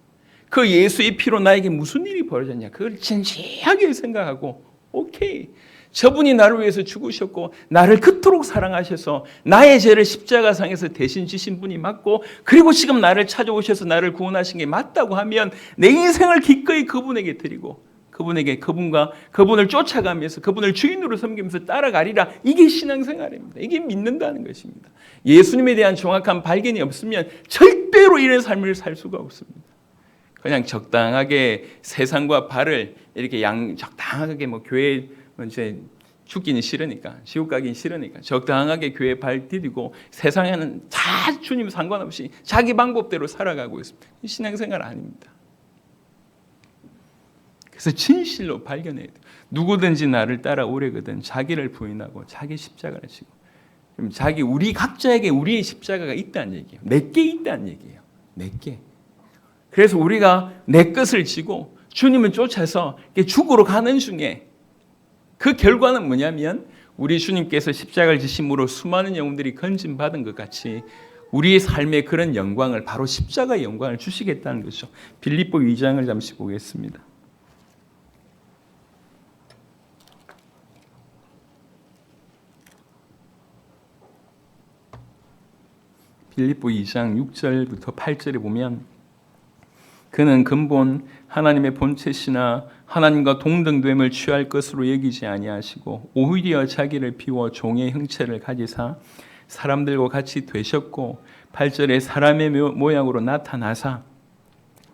그 예수의 피로 나에게 무슨 일이 벌어졌냐? 그걸 진지하게 생각하고, 오케이, 저분이 나를 위해서 죽으셨고 나를 그토록 사랑하셔서 나의 죄를 십자가상에서 대신 지신 분이 맞고, 그리고 지금 나를 찾아오셔서 나를 구원하신 게 맞다고 하면 내 인생을 기꺼이 그분에게 드리고 그분을 쫓아가면서 그분을 주인으로 섬기면서 따라가리라. 이게 신앙생활입니다. 이게 믿는다는 것입니다. 예수님에 대한 정확한 발견이 없으면 절대로 이런 삶을 살 수가 없습니다. 그냥 적당하게 세상과 발을 이렇게 적당하게 교회 이제 죽기는 싫으니까, 지옥 가긴 싫으니까 적당하게 교회 발 디디고 세상에는 다 주님 상관없이 자기 방법대로 살아가고 있습니다. 신앙생활 아닙니다. 그래서 진실로 발견해야 돼요. 누구든지 나를 따라오려거든 자기를 부인하고 자기 십자가를 지고. 우리 각자에게 우리의 십자가가 있다는 얘기예요. 내게 있다는 얘기예요. 내게. 그래서 우리가 내 것을 지고 주님을 쫓아서 죽으러 가는 중에 그 결과는 뭐냐면 우리 주님께서 십자가를 지심으로 수많은 영혼들이 건짐받은 것 같이 우리의 삶의 그런 영광을, 바로 십자가의 영광을 주시겠다는 거죠. 빌립보 2장을 잠시 보겠습니다. 빌립보 2장 6절부터 8절에 보면, 그는 근본 하나님의 본체시나 하나님과 동등됨을 취할 것으로 여기지 아니하시고 오히려 자기를 비워 종의 형체를 가지사 사람들과 같이 되셨고 8절에 사람의 모양으로 나타나사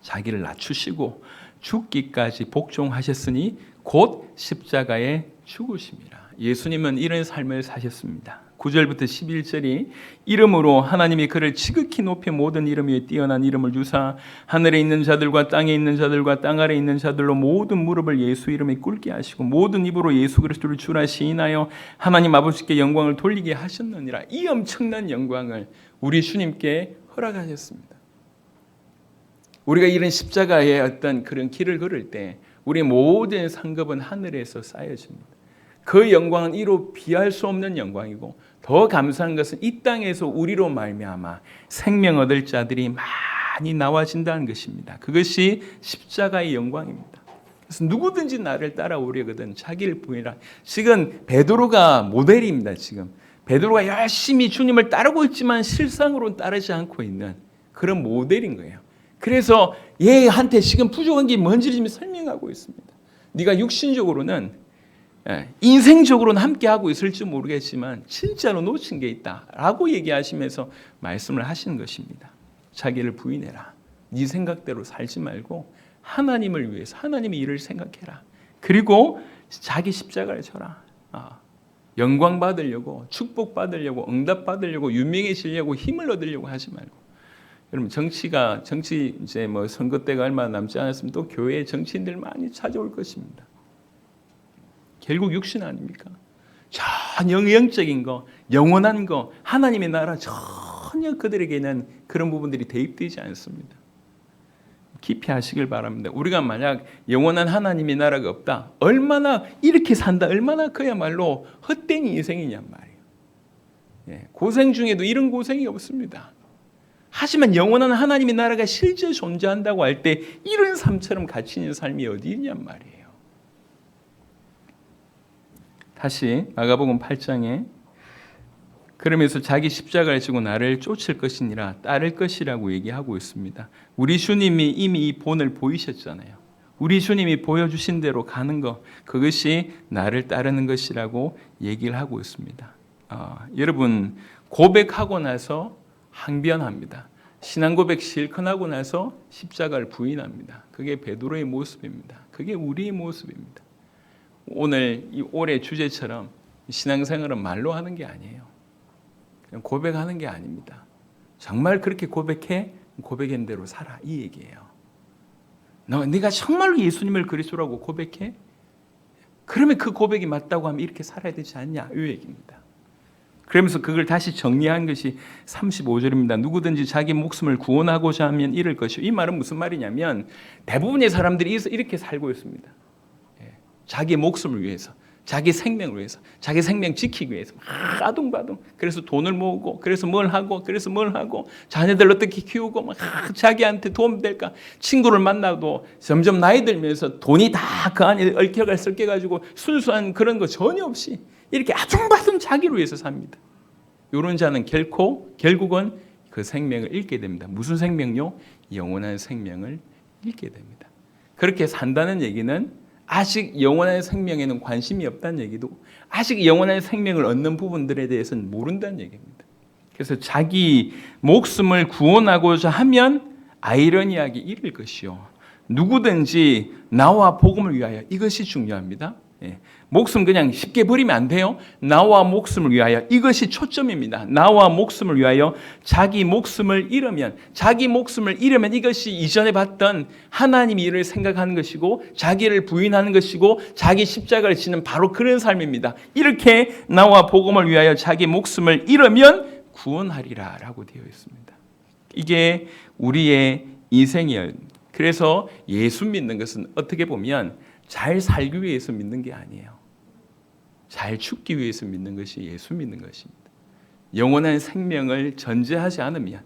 자기를 낮추시고 죽기까지 복종하셨으니 곧 십자가에 죽으심이라. 예수님은 이런 삶을 사셨습니다. 9절부터 11절이 이름으로 하나님이 그를 지극히 높여 모든 이름 위에 뛰어난 이름을 주사 하늘에 있는 자들과 땅에 있는 자들과 땅 아래에 있는 자들로 모든 무릎을 예수 이름에 꿇게 하시고 모든 입으로 예수 그리스도를 주라 시인하여 하나님 아버지께 영광을 돌리게 하셨느니라. 이 엄청난 영광을 우리 주님께 허락하셨습니다. 우리가 이런 십자가의 어떤 그런 길을 걸을 때 우리 모든 상급은 하늘에서 쌓여집니다. 그 영광은 이로 비할 수 없는 영광이고 더 감사한 것은 이 땅에서 우리로 말미암아 생명 얻을 자들이 많이 나와진다는 것입니다. 그것이 십자가의 영광입니다. 그래서 누구든지 나를 따라오려거든 자기를 부인하라. 지금 베드로가 모델입니다. 지금 베드로가 열심히 주님을 따르고 있지만 실상으로는 따르지 않고 있는 그런 모델인 거예요. 그래서 얘한테 지금 부족한 게 뭔지를 지금 설명하고 있습니다. 네가 육신적으로는 인생적으로는 함께하고 있을지 모르겠지만 진짜로 놓친 게 있다라고 얘기하시면서 말씀을 하시는 것입니다. 자기를 부인해라. 네 생각대로 살지 말고 하나님을 위해서 하나님의 일을 생각해라. 그리고 자기 십자가를 져라. 영광 받으려고 축복 받으려고 응답 받으려고 유명해지려고 힘을 얻으려고 하지 말고. 여러분 정치 이제 뭐 선거 때가 얼마 남지 않았으면 또 교회에 정치인들 많이 찾아올 것입니다. 결국 육신 아닙니까? 전혀 영적인 거, 영원한 거, 하나님의 나라 전혀 그들에게는 그런 부분들이 대입되지 않습니다. 깊이 하시길 바랍니다. 우리가 만약 영원한 하나님의 나라가 없다. 얼마나 이렇게 산다. 얼마나 그야말로 헛된 인생이냔 말이에요. 고생 중에도 이런 고생이 없습니다. 하지만 영원한 하나님의 나라가 실제 존재한다고 할 때 이런 삶처럼 가치 있는 삶이 어디 있냔 말이에요. 다시 마가복음 8장에 그러면서 자기 십자가를 지고 나를 쫓을 것이니라 따를 것이라고 얘기하고 있습니다. 우리 주님이 이미 이 본을 보이셨잖아요. 우리 주님이 보여주신 대로 가는 것, 그것이 나를 따르는 것이라고 얘기를 하고 있습니다. 여러분 고백하고 나서 항변합니다. 신앙 고백 실컷 하고 나서 십자가를 부인합니다. 그게 베드로의 모습입니다. 그게 우리의 모습입니다. 오늘 이 올해 주제처럼 신앙생활은 말로 하는 게 아니에요. 그냥 고백하는 게 아닙니다. 정말 그렇게 고백해? 고백한 대로 살아. 이 얘기예요. 네가 정말로 예수님을 그리스도라고 고백해? 그러면 그 고백이 맞다고 하면 이렇게 살아야 되지 않냐? 이 얘기입니다. 그러면서 그걸 다시 정리한 것이 35절입니다. 누구든지 자기 목숨을 구원하고자 하면 잃을 것이요. 이 말은 무슨 말이냐면 대부분의 사람들이 이렇게 살고 있습니다. 자기 목숨을 위해서, 자기 생명을 위해서, 자기 생명 지키기 위해서 막 아둥바둥. 그래서 돈을 모으고, 그래서 뭘 하고, 자녀들 어떻게 키우고, 막 자기한테 도움 될까? 친구를 만나도 점점 나이 들면서 돈이 다 그 안에 얽혀가 섞여가지고 순수한 그런 거 전혀 없이 이렇게 아둥바둥 자기를 위해서 삽니다. 이런 자는 결국은 그 생명을 잃게 됩니다. 무슨 생명요? 영원한 생명을 잃게 됩니다. 그렇게 산다는 얘기는 아직 영원한 생명에는 관심이 없다는 얘기도 아직 영원한 생명을 얻는 부분들에 대해서는 모른다는 얘기입니다. 그래서 자기 목숨을 구원하고자 하면 아이러니하게 잃을 것이요. 누구든지 나와 복음을 위하여 이것이 중요합니다. 목숨 그냥 쉽게 버리면 안 돼요. 나와 목숨을 위하여 이것이 초점입니다. 나와 목숨을 위하여 자기 목숨을 잃으면 이것이 이전에 봤던 하나님 일을 생각하는 것이고 자기를 부인하는 것이고 자기 십자가를 지는 바로 그런 삶입니다. 이렇게 나와 복음을 위하여 자기 목숨을 잃으면 구원하리라 라고 되어 있습니다. 이게 우리의 인생이에요. 그래서 예수 믿는 것은 어떻게 보면 잘 살기 위해서 믿는 게 아니에요. 잘 죽기 위해서 믿는 것이 예수 믿는 것입니다. 영원한 생명을 전제하지 않으면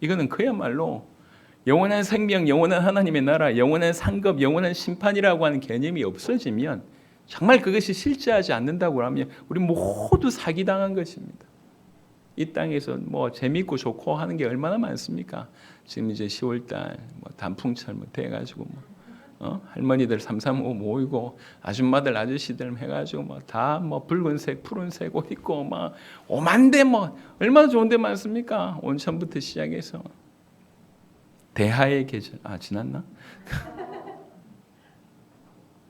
이거는 그야말로 영원한 생명, 영원한 하나님의 나라, 영원한 상급, 영원한 심판이라고 하는 개념이 없어지면 정말 그것이 실제하지 않는다고 하면 우리 모두 사기당한 것입니다. 이 땅에서 뭐 재밌고 좋고 하는 게 얼마나 많습니까? 지금 이제 10월달 뭐 단풍철 돼가지고 할머니들 삼삼오오 모이고 아줌마들 아저씨들 해가지고 다 붉은색 푸른색 옷 입고 오만데 얼마나 좋은 데 많습니까? 온천부터 시작해서 대하의 계절. 지났나?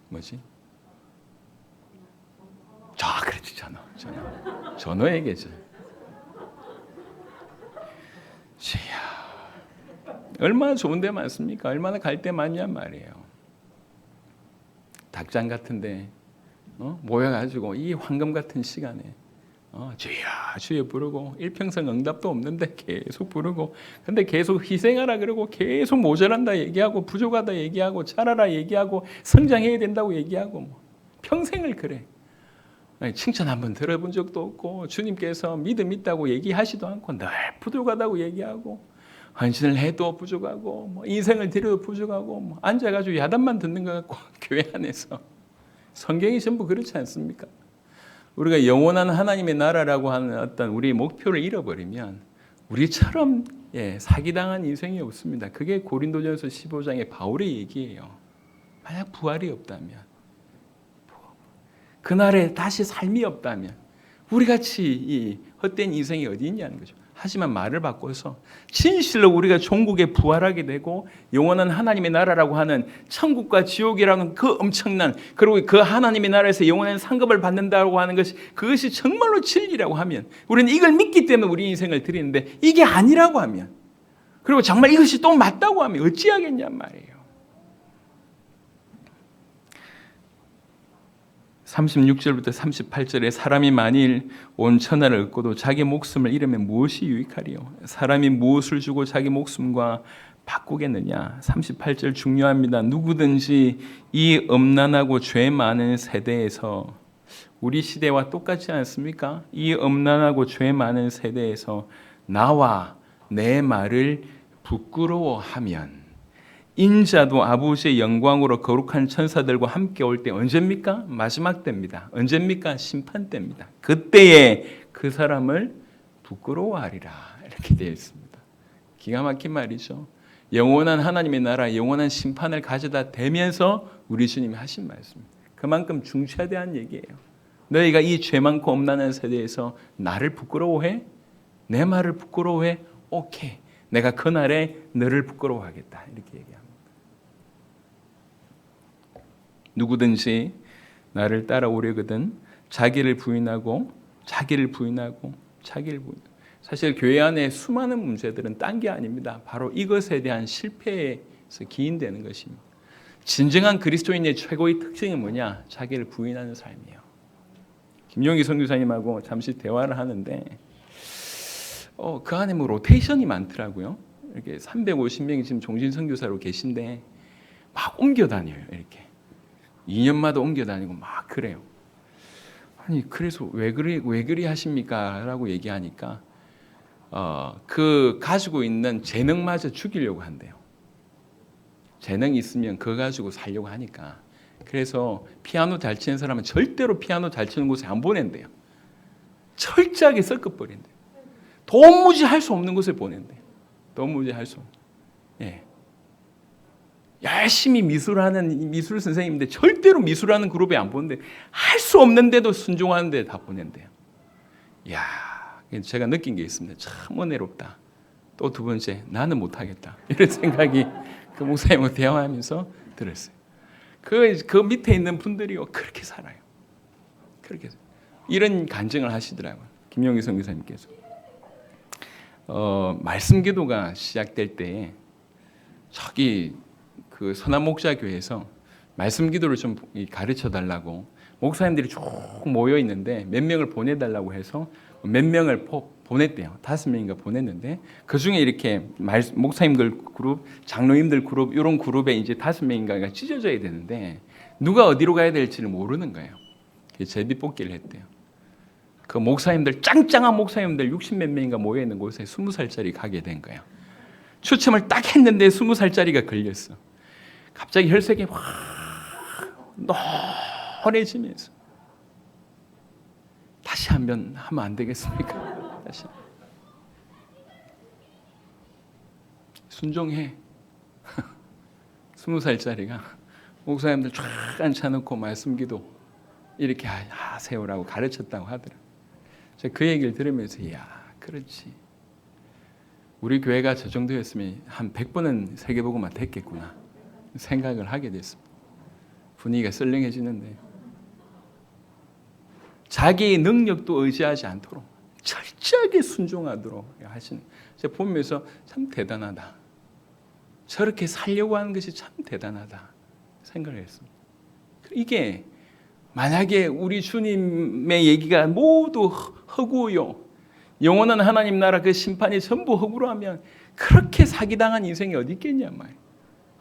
뭐지? 그렇지, 전어의 계절. 얼마나 좋은 데 많습니까? 얼마나 갈 데 많냔 말이에요. 닭장 같은데 모여가지고 이 황금 같은 시간에 주여 주여 부르고 일평생 응답도 없는데 계속 부르고, 근데 계속 희생하라 그러고 계속 모자란다 얘기하고 부족하다 얘기하고 잘하라 얘기하고 성장해야 된다고 얘기하고 평생을 그래. 칭찬 한번 들어본 적도 없고 주님께서 믿음 있다고 얘기하지도 않고 늘 부족하다고 얘기하고 헌신을 해도 부족하고 인생을 드려도 부족하고 앉아가지고 야단만 듣는 것 같고 교회 안에서. 성경이 전부 그렇지 않습니까? 우리가 영원한 하나님의 나라라고 하는 어떤 우리의 목표를 잃어버리면 우리처럼 사기당한 인생이 없습니다. 그게 고린도전서 15장의 바울의 얘기예요. 만약 부활이 없다면, 그날에 다시 삶이 없다면 우리같이 이 헛된 인생이 어디 있냐는 거죠. 하지만 말을 바꿔서 진실로 우리가 종국에 부활하게 되고 영원한 하나님의 나라라고 하는 천국과 지옥이라는 그 엄청난, 그리고 그 하나님의 나라에서 영원한 상급을 받는다고 하는 것이, 그것이 정말로 진리라고 하면 우리는 이걸 믿기 때문에 우리 인생을 드리는데, 이게 아니라고 하면, 그리고 정말 이것이 또 맞다고 하면 어찌하겠냔 말이에요. 36절부터 38절에 사람이 만일 온 천하를 얻고도 자기 목숨을 잃으면 무엇이 유익하리요? 사람이 무엇을 주고 자기 목숨과 바꾸겠느냐? 38절 중요합니다. 누구든지 이 음란하고 죄 많은 세대에서, 우리 시대와 똑같지 않습니까? 이 음란하고 죄 많은 세대에서 나와 내 말을 부끄러워하면 인자도 아버지의 영광으로 거룩한 천사들과 함께 올 때 언제입니까? 마지막 때입니다. 언제입니까? 심판 때입니다. 그때에 그 사람을 부끄러워하리라, 이렇게 되어 있습니다. 기가 막힌 말이죠. 영원한 하나님의 나라, 영원한 심판을 가져다 대면서 우리 주님이 하신 말씀입니다. 그만큼 중차대한 얘기예요. 너희가 이 죄 많고 엄난한 세대에서 나를 부끄러워해? 내 말을 부끄러워해? 오케이. 내가 그날에 너를 부끄러워하겠다, 이렇게 얘기합니다. 누구든지 나를 따라오려거든 자기를 부인하고. 사실 교회 안에 수많은 문제들은 딴 게 아닙니다. 바로 이것에 대한 실패에서 기인되는 것입니다. 진정한 그리스도인의 최고의 특징이 뭐냐? 자기를 부인하는 삶이에요. 김용희 선교사님하고 잠시 대화를 하는데 그 안에 로테이션이 많더라고요. 이렇게 350명이 지금 종신 선교사로 계신데 막 옮겨 다녀요. 이렇게 2년마다 옮겨 다니고 막 그래요. 아니 그래서 왜 그리 하십니까? 라고 얘기하니까 그 가지고 있는 재능마저 죽이려고 한대요. 재능이 있으면 그거 가지고 살려고 하니까. 그래서 피아노 잘 치는 사람은 절대로 피아노 잘 치는 곳에 안 보낸대요. 철저하게 섞어버린대요. 도무지 할 수 없는 곳에 보낸대요. 도무지 할 수 없는. 열심히 미술하는 미술 선생님인데 절대로 미술하는 그룹에 안 보는데, 할 수 없는데도 순종하는 데 다 보낸대요. 이야, 제가 느낀 게 있습니다. 참 은혜롭다. 또 두 번째, 나는 못하겠다, 이런 생각이 그 목사님과 대화하면서 들었어요. 그 밑에 있는 분들이요, 그렇게 살아요. 그렇게 이런 간증을 하시더라고요. 김용희 선교사님께서. 말씀 기도가 시작될 때 저기 그 선한 목자 교회에서 말씀 기도를 좀 가르쳐 달라고 목사님들이 쭉 모여 있는데 몇 명을 보내달라고 해서 몇 명을 보냈대요. 5명인가 보냈는데 그 중에 이렇게 목사님들 그룹, 장로님들 그룹, 이런 그룹에 이제 5명인가가 찢어져야 되는데 누가 어디로 가야 될지를 모르는 거예요. 제비 뽑기를 했대요. 그 목사님들, 짱짱한 목사님들 60몇 명인가 모여 있는 곳에 20살짜리 가게 된 거예요. 추첨을 딱 했는데 20살짜리가 걸렸어. 갑자기 혈색이 확 노래지면서 다시 한번 하면 안 되겠습니까? 다시 순종해. 20살짜리가 목사님들 쫙 앉혀놓고 말씀기도 이렇게 하세요라고 가르쳤다고 하더라고요. 제가 그 얘기를 들으면서 이야, 그렇지. 우리 교회가 저 정도였으면 한 100번은 세계복음화 됐겠구나 생각을 하게 됐습니다. 분위기가 썰렁해지는데 자기의 능력도 의지하지 않도록 철저하게 순종하도록 하시는, 제가 보면서 참 대단하다. 저렇게 살려고 하는 것이 참 대단하다 생각을 했습니다. 이게 만약에 우리 주님의 얘기가 모두 허구요, 영원한 하나님 나라 그 심판이 전부 허구로 하면 그렇게 사기당한 인생이 어디 있겠냐 말이에요.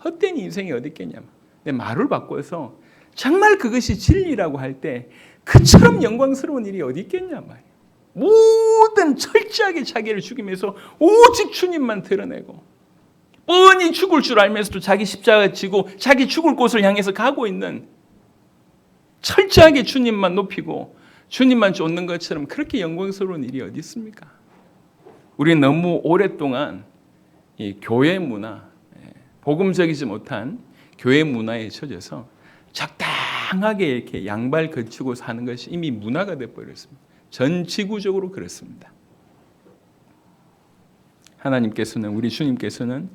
헛된 인생이 어디 있겠냐 말이에요. 근데 말을 바꿔서 정말 그것이 진리라고 할 때 그처럼 영광스러운 일이 어디 있겠냐 말이에요. 모든 철저하게 자기를 죽이면서 오직 주님만 드러내고 뻔히 죽을 줄 알면서도 자기 십자가 지고 자기 죽을 곳을 향해서 가고 있는, 철저하게 주님만 높이고 주님만 쫓는 것처럼 그렇게 영광스러운 일이 어디 있습니까? 우리 너무 오랫동안 이 교회 문화, 복음적이지 못한 교회 문화에 처져서 적당하게 이렇게 양발 걸치고 사는 것이 이미 문화가 되어버렸습니다. 전 지구적으로 그렇습니다. 하나님께서는, 우리 주님께서는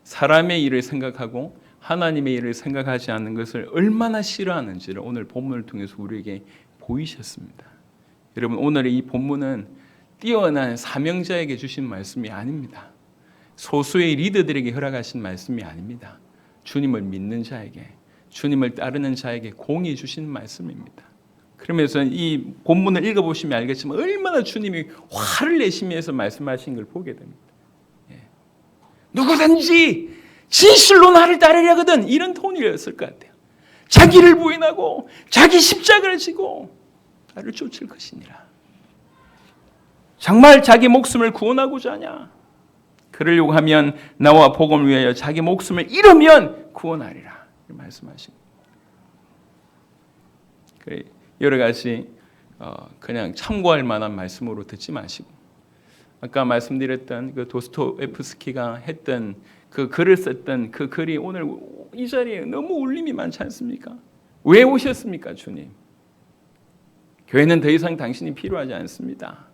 사람의 일을 생각하고 하나님의 일을 생각하지 않는 것을 얼마나 싫어하는지를 오늘 본문을 통해서 우리에게 보이셨습니다. 여러분, 오늘의 이 본문은 뛰어난 사명자에게 주신 말씀이 아닙니다. 소수의 리더들에게 허락하신 말씀이 아닙니다. 주님을 믿는 자에게, 주님을 따르는 자에게 공히 주신 말씀입니다. 그러면서 이 본문을 읽어보시면 알겠지만 얼마나 주님이 화를 내시면서 말씀하신 걸 보게 됩니다. 누구든지 진실로 나를 따르려거든, 이런 톤이었을 것 같아요. 자기를 부인하고 자기 십자가를 지고 나를 쫓을 것이니라. 정말 자기 목숨을 구원하고자 하냐? 그러려고 하면 나와 복음을 위하여 자기 목숨을 잃으면 구원하리라 말씀하십니다. 여러 가지 그냥 참고할 만한 말씀으로 듣지 마시고, 아까 말씀드렸던 그 도스토옙스키가 했던 그 글을 썼던 그 글이 오늘 이 자리에 너무 울림이 많지 않습니까? 왜 오셨습니까, 주님? 교회는 더 이상 당신이 필요하지 않습니다.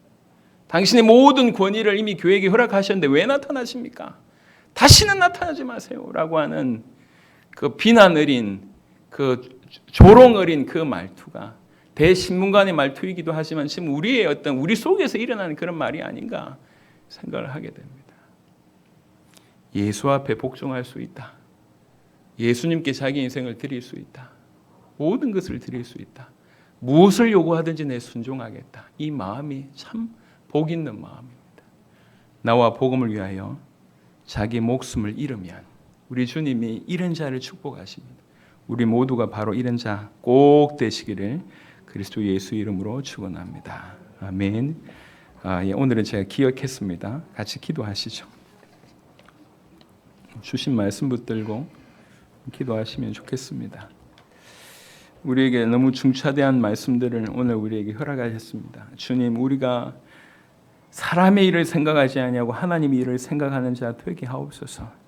당신의 모든 권위를 이미 교회에게 허락하셨는데 왜 나타나십니까? 다시는 나타나지 마세요 라고 하는 그 비난 어린, 그 조롱 어린 그 말투가 대신문관의 말투이기도 하지만 지금 우리의 어떤, 우리 속에서 일어나는 그런 말이 아닌가 생각을 하게 됩니다. 예수 앞에 복종할 수 있다. 예수님께 자기 인생을 드릴 수 있다. 모든 것을 드릴 수 있다. 무엇을 요구하든지 내 순종하겠다. 이 마음이 참 복 있는 마음입니다. 나와 복음을 위하여 자기 목숨을 잃으면, 우리 주님이 이런 자를 축복하십니다. 우리 모두가 바로 이런 자 꼭 되시기를 그리스도 예수 이름으로 축원합니다. 아멘. 오늘은 제가 기억했습니다. 같이 기도하시죠. 주신 말씀 붙들고 기도하시면 좋겠습니다. 우리에게 너무 중차대한 말씀들을 오늘 우리에게 허락하셨습니다. 주님, 우리가 사람의 일을 생각하지 아니하고 하나님의 일을 생각하는 자 되게 하옵소서.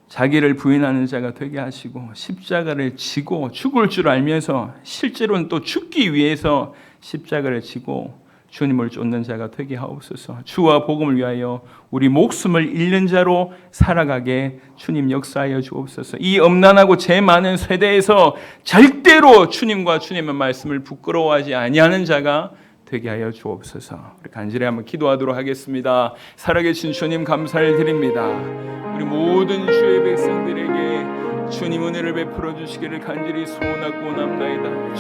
자기를 부인하는 자가 되게 하시고 십자가를 지고 죽을 줄 알면서 실제로는 또 죽기 위해서 십자가를 지고 주님을 쫓는 자가 되게 하옵소서. 주와 복음을 위하여 우리 목숨을 잃는 자로 살아가게 주님 역사하여 주옵소서. 이 엄난하고 죄 많은 세대에서 절대로 주님과 주님의 말씀을 부끄러워하지 아니하는 자가 되게 하여 주옵소서. 우리 간절히 한번 기도하도록 하겠습니다. 살아계신 주님 감사를 드립니다. 우리 모든 주의 백성들에게 주님 은혜를 베풀어 주시기를 간절히 소원하고 원합나이다.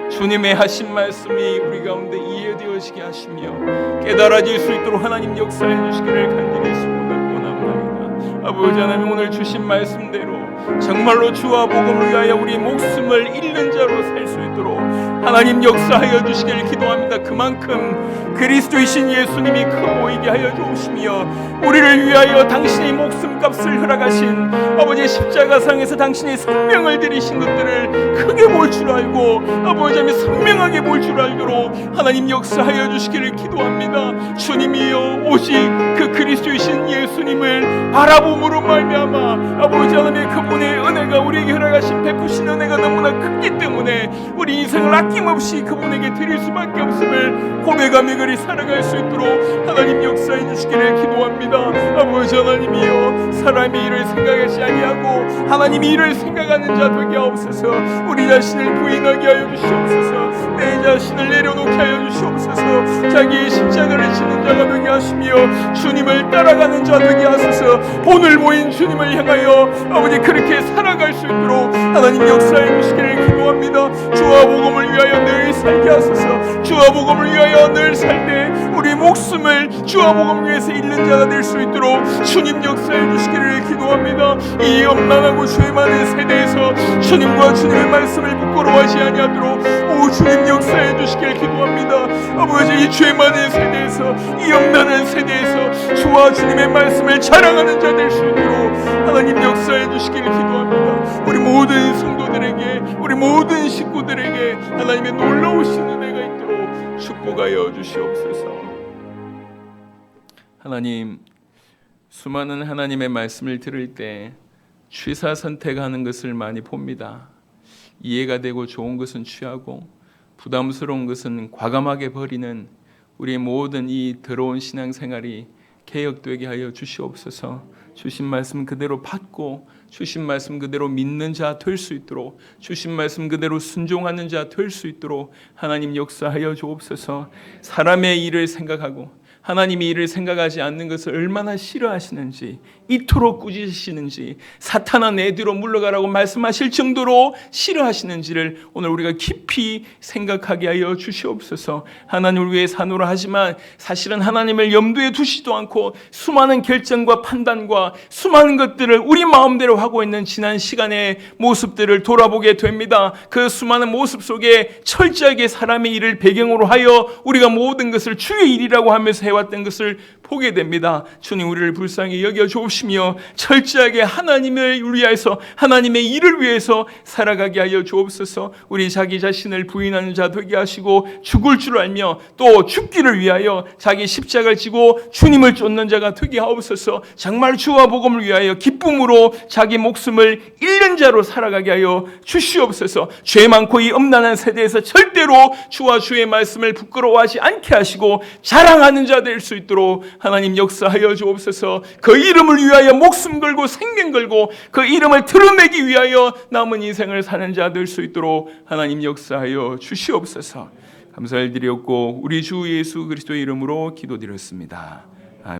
주님의 하신 말씀이 우리 가운데 이해되어지게 하시며 깨달아질 수 있도록 하나님 역사해 주시기를 간절히 소원하고 원합나이다. 아버지 하나님, 오늘 주신 말씀대로 정말로 주와 복음을 위하여 우리 목숨을 잃는 자로 살 수 있도록 하나님 역사하여 주시기를 기도합니다. 그만큼 그리스도이신 예수님이 크 보이게 하여 주시며 우리를 위하여 당신의 목숨값을 허락하신 아버지의 십자가상에서 당신의 생명을 드리신 것들을 크게 볼 줄 알고 아버지 하나님 선명하게 볼 줄 알도록 하나님 역사하여 주시기를 기도합니다. 주님이여, 오직 그 그리스도이신 예수님을 바라봄으로 말미암아 아버지 하나님 그분의 은혜가 우리에게 허락하신 베푸신 은혜가 너무나 크기 때문에 우리 인생을 아낌없이 그분에게 드릴 수밖에 없음을 고백하며 그리 살아갈 수 있도록 하나님 역사해 주시기를 기도합니다. 아버지 하나님이여, 사람이 일을 생각하지 아니하고 하나님이 일을 생각하는 자 되게 하옵소서. 우리 자신을 부인하게 하여 주시옵소서. 내 자신을 내려놓게 하여 주시옵소서. 자기의 십자가를 지는 자가 되게 하시며 주님을 따라가는 자 되게 하소서. 오늘 모인 주님을 향하여 아버지 그렇게 살아갈 수 있도록 하나님 역사해 주시기를 기도합니다. 주와 복음을 위하여 늘 살게 하소서. 주와 복음을 위하여 늘 살 때 우리 목숨을 주와 복음을 위해서 잃는 자가 될 수 있도록 주님 역사해 주시기를 기도합니다. 이 엄난하고 죄 많은 세대에서 주님과 주님의 말씀을 부끄러워하지 아니하도록 오 주님 역사해 주시기를 기도합니다. 아버지, 이 죄 많은 세대에서, 이 엄난한 세대에서 주와 주님의 말씀을 자랑하는 자 될 수 있도록 하나님 역사해 주시기를 기도합니다. 우리 모든 성도들에게, 우리 모든 식구들에게 하나님의 놀라우신 은혜가 있도록 축복하여 주시옵소서. 하나님, 수많은 하나님의 말씀을 들을 때 취사 선택하는 것을 많이 봅니다. 이해가 되고 좋은 것은 취하고 부담스러운 것은 과감하게 버리는 우리의 모든 이 더러운 신앙생활이 개혁되게 하여 주시옵소서. 주신 말씀 그대로 받고 주신 말씀 그대로 믿는 자 될 수 있도록, 주신 말씀 그대로 순종하는 자 될 수 있도록 하나님 역사하여 주옵소서. 사람의 일을 생각하고 하나님이 이를 생각하지 않는 것을 얼마나 싫어하시는지, 이토록 꾸짖으시는지, 사탄아 내 뒤로 물러가라고 말씀하실 정도로 싫어하시는지를 오늘 우리가 깊이 생각하게 하여 주시옵소서. 하나님을 위해 사노라 하지만 사실은 하나님을 염두에 두시도 않고 수많은 결정과 판단과 수많은 것들을 우리 마음대로 하고 있는 지난 시간의 모습들을 돌아보게 됩니다. 그 수많은 모습 속에 철저하게 사람의 일을 배경으로 하여 우리가 모든 것을 주의 일이라고 하면서 해왔던 것을 보게 됩니다. 주님, 우리를 불쌍히 여겨 주옵시며 철저하게 하나님을 위해서, 하나님의 일을 위해서 살아가게 하여 주옵소서. 우리 자기 자신을 부인하는 자 되게 하시고 죽을 줄 알며 또 죽기를 위하여 자기 십자가를 지고 주님을 쫓는 자가 되게 하옵소서. 정말 주와 복음을 위하여 기쁨으로 자기 목숨을 잃는 자로 살아가게 하여 주시옵소서. 죄 많고 이 엄난한 세대에서 절대로 주와 주의 말씀을 부끄러워하지 않게 하시고 자랑하는 자 될 수 있도록 하나님 역사하여 주옵소서. 그 이름을 위하여 목숨 걸고 생명 걸고 그 이름을 드러내기 위하여 남은 인생을 사는 자 될 수 있도록 하나님 역사하여 주시옵소서. 감사를 드렸고 우리 주 예수 그리스도의 이름으로 기도드렸습니다.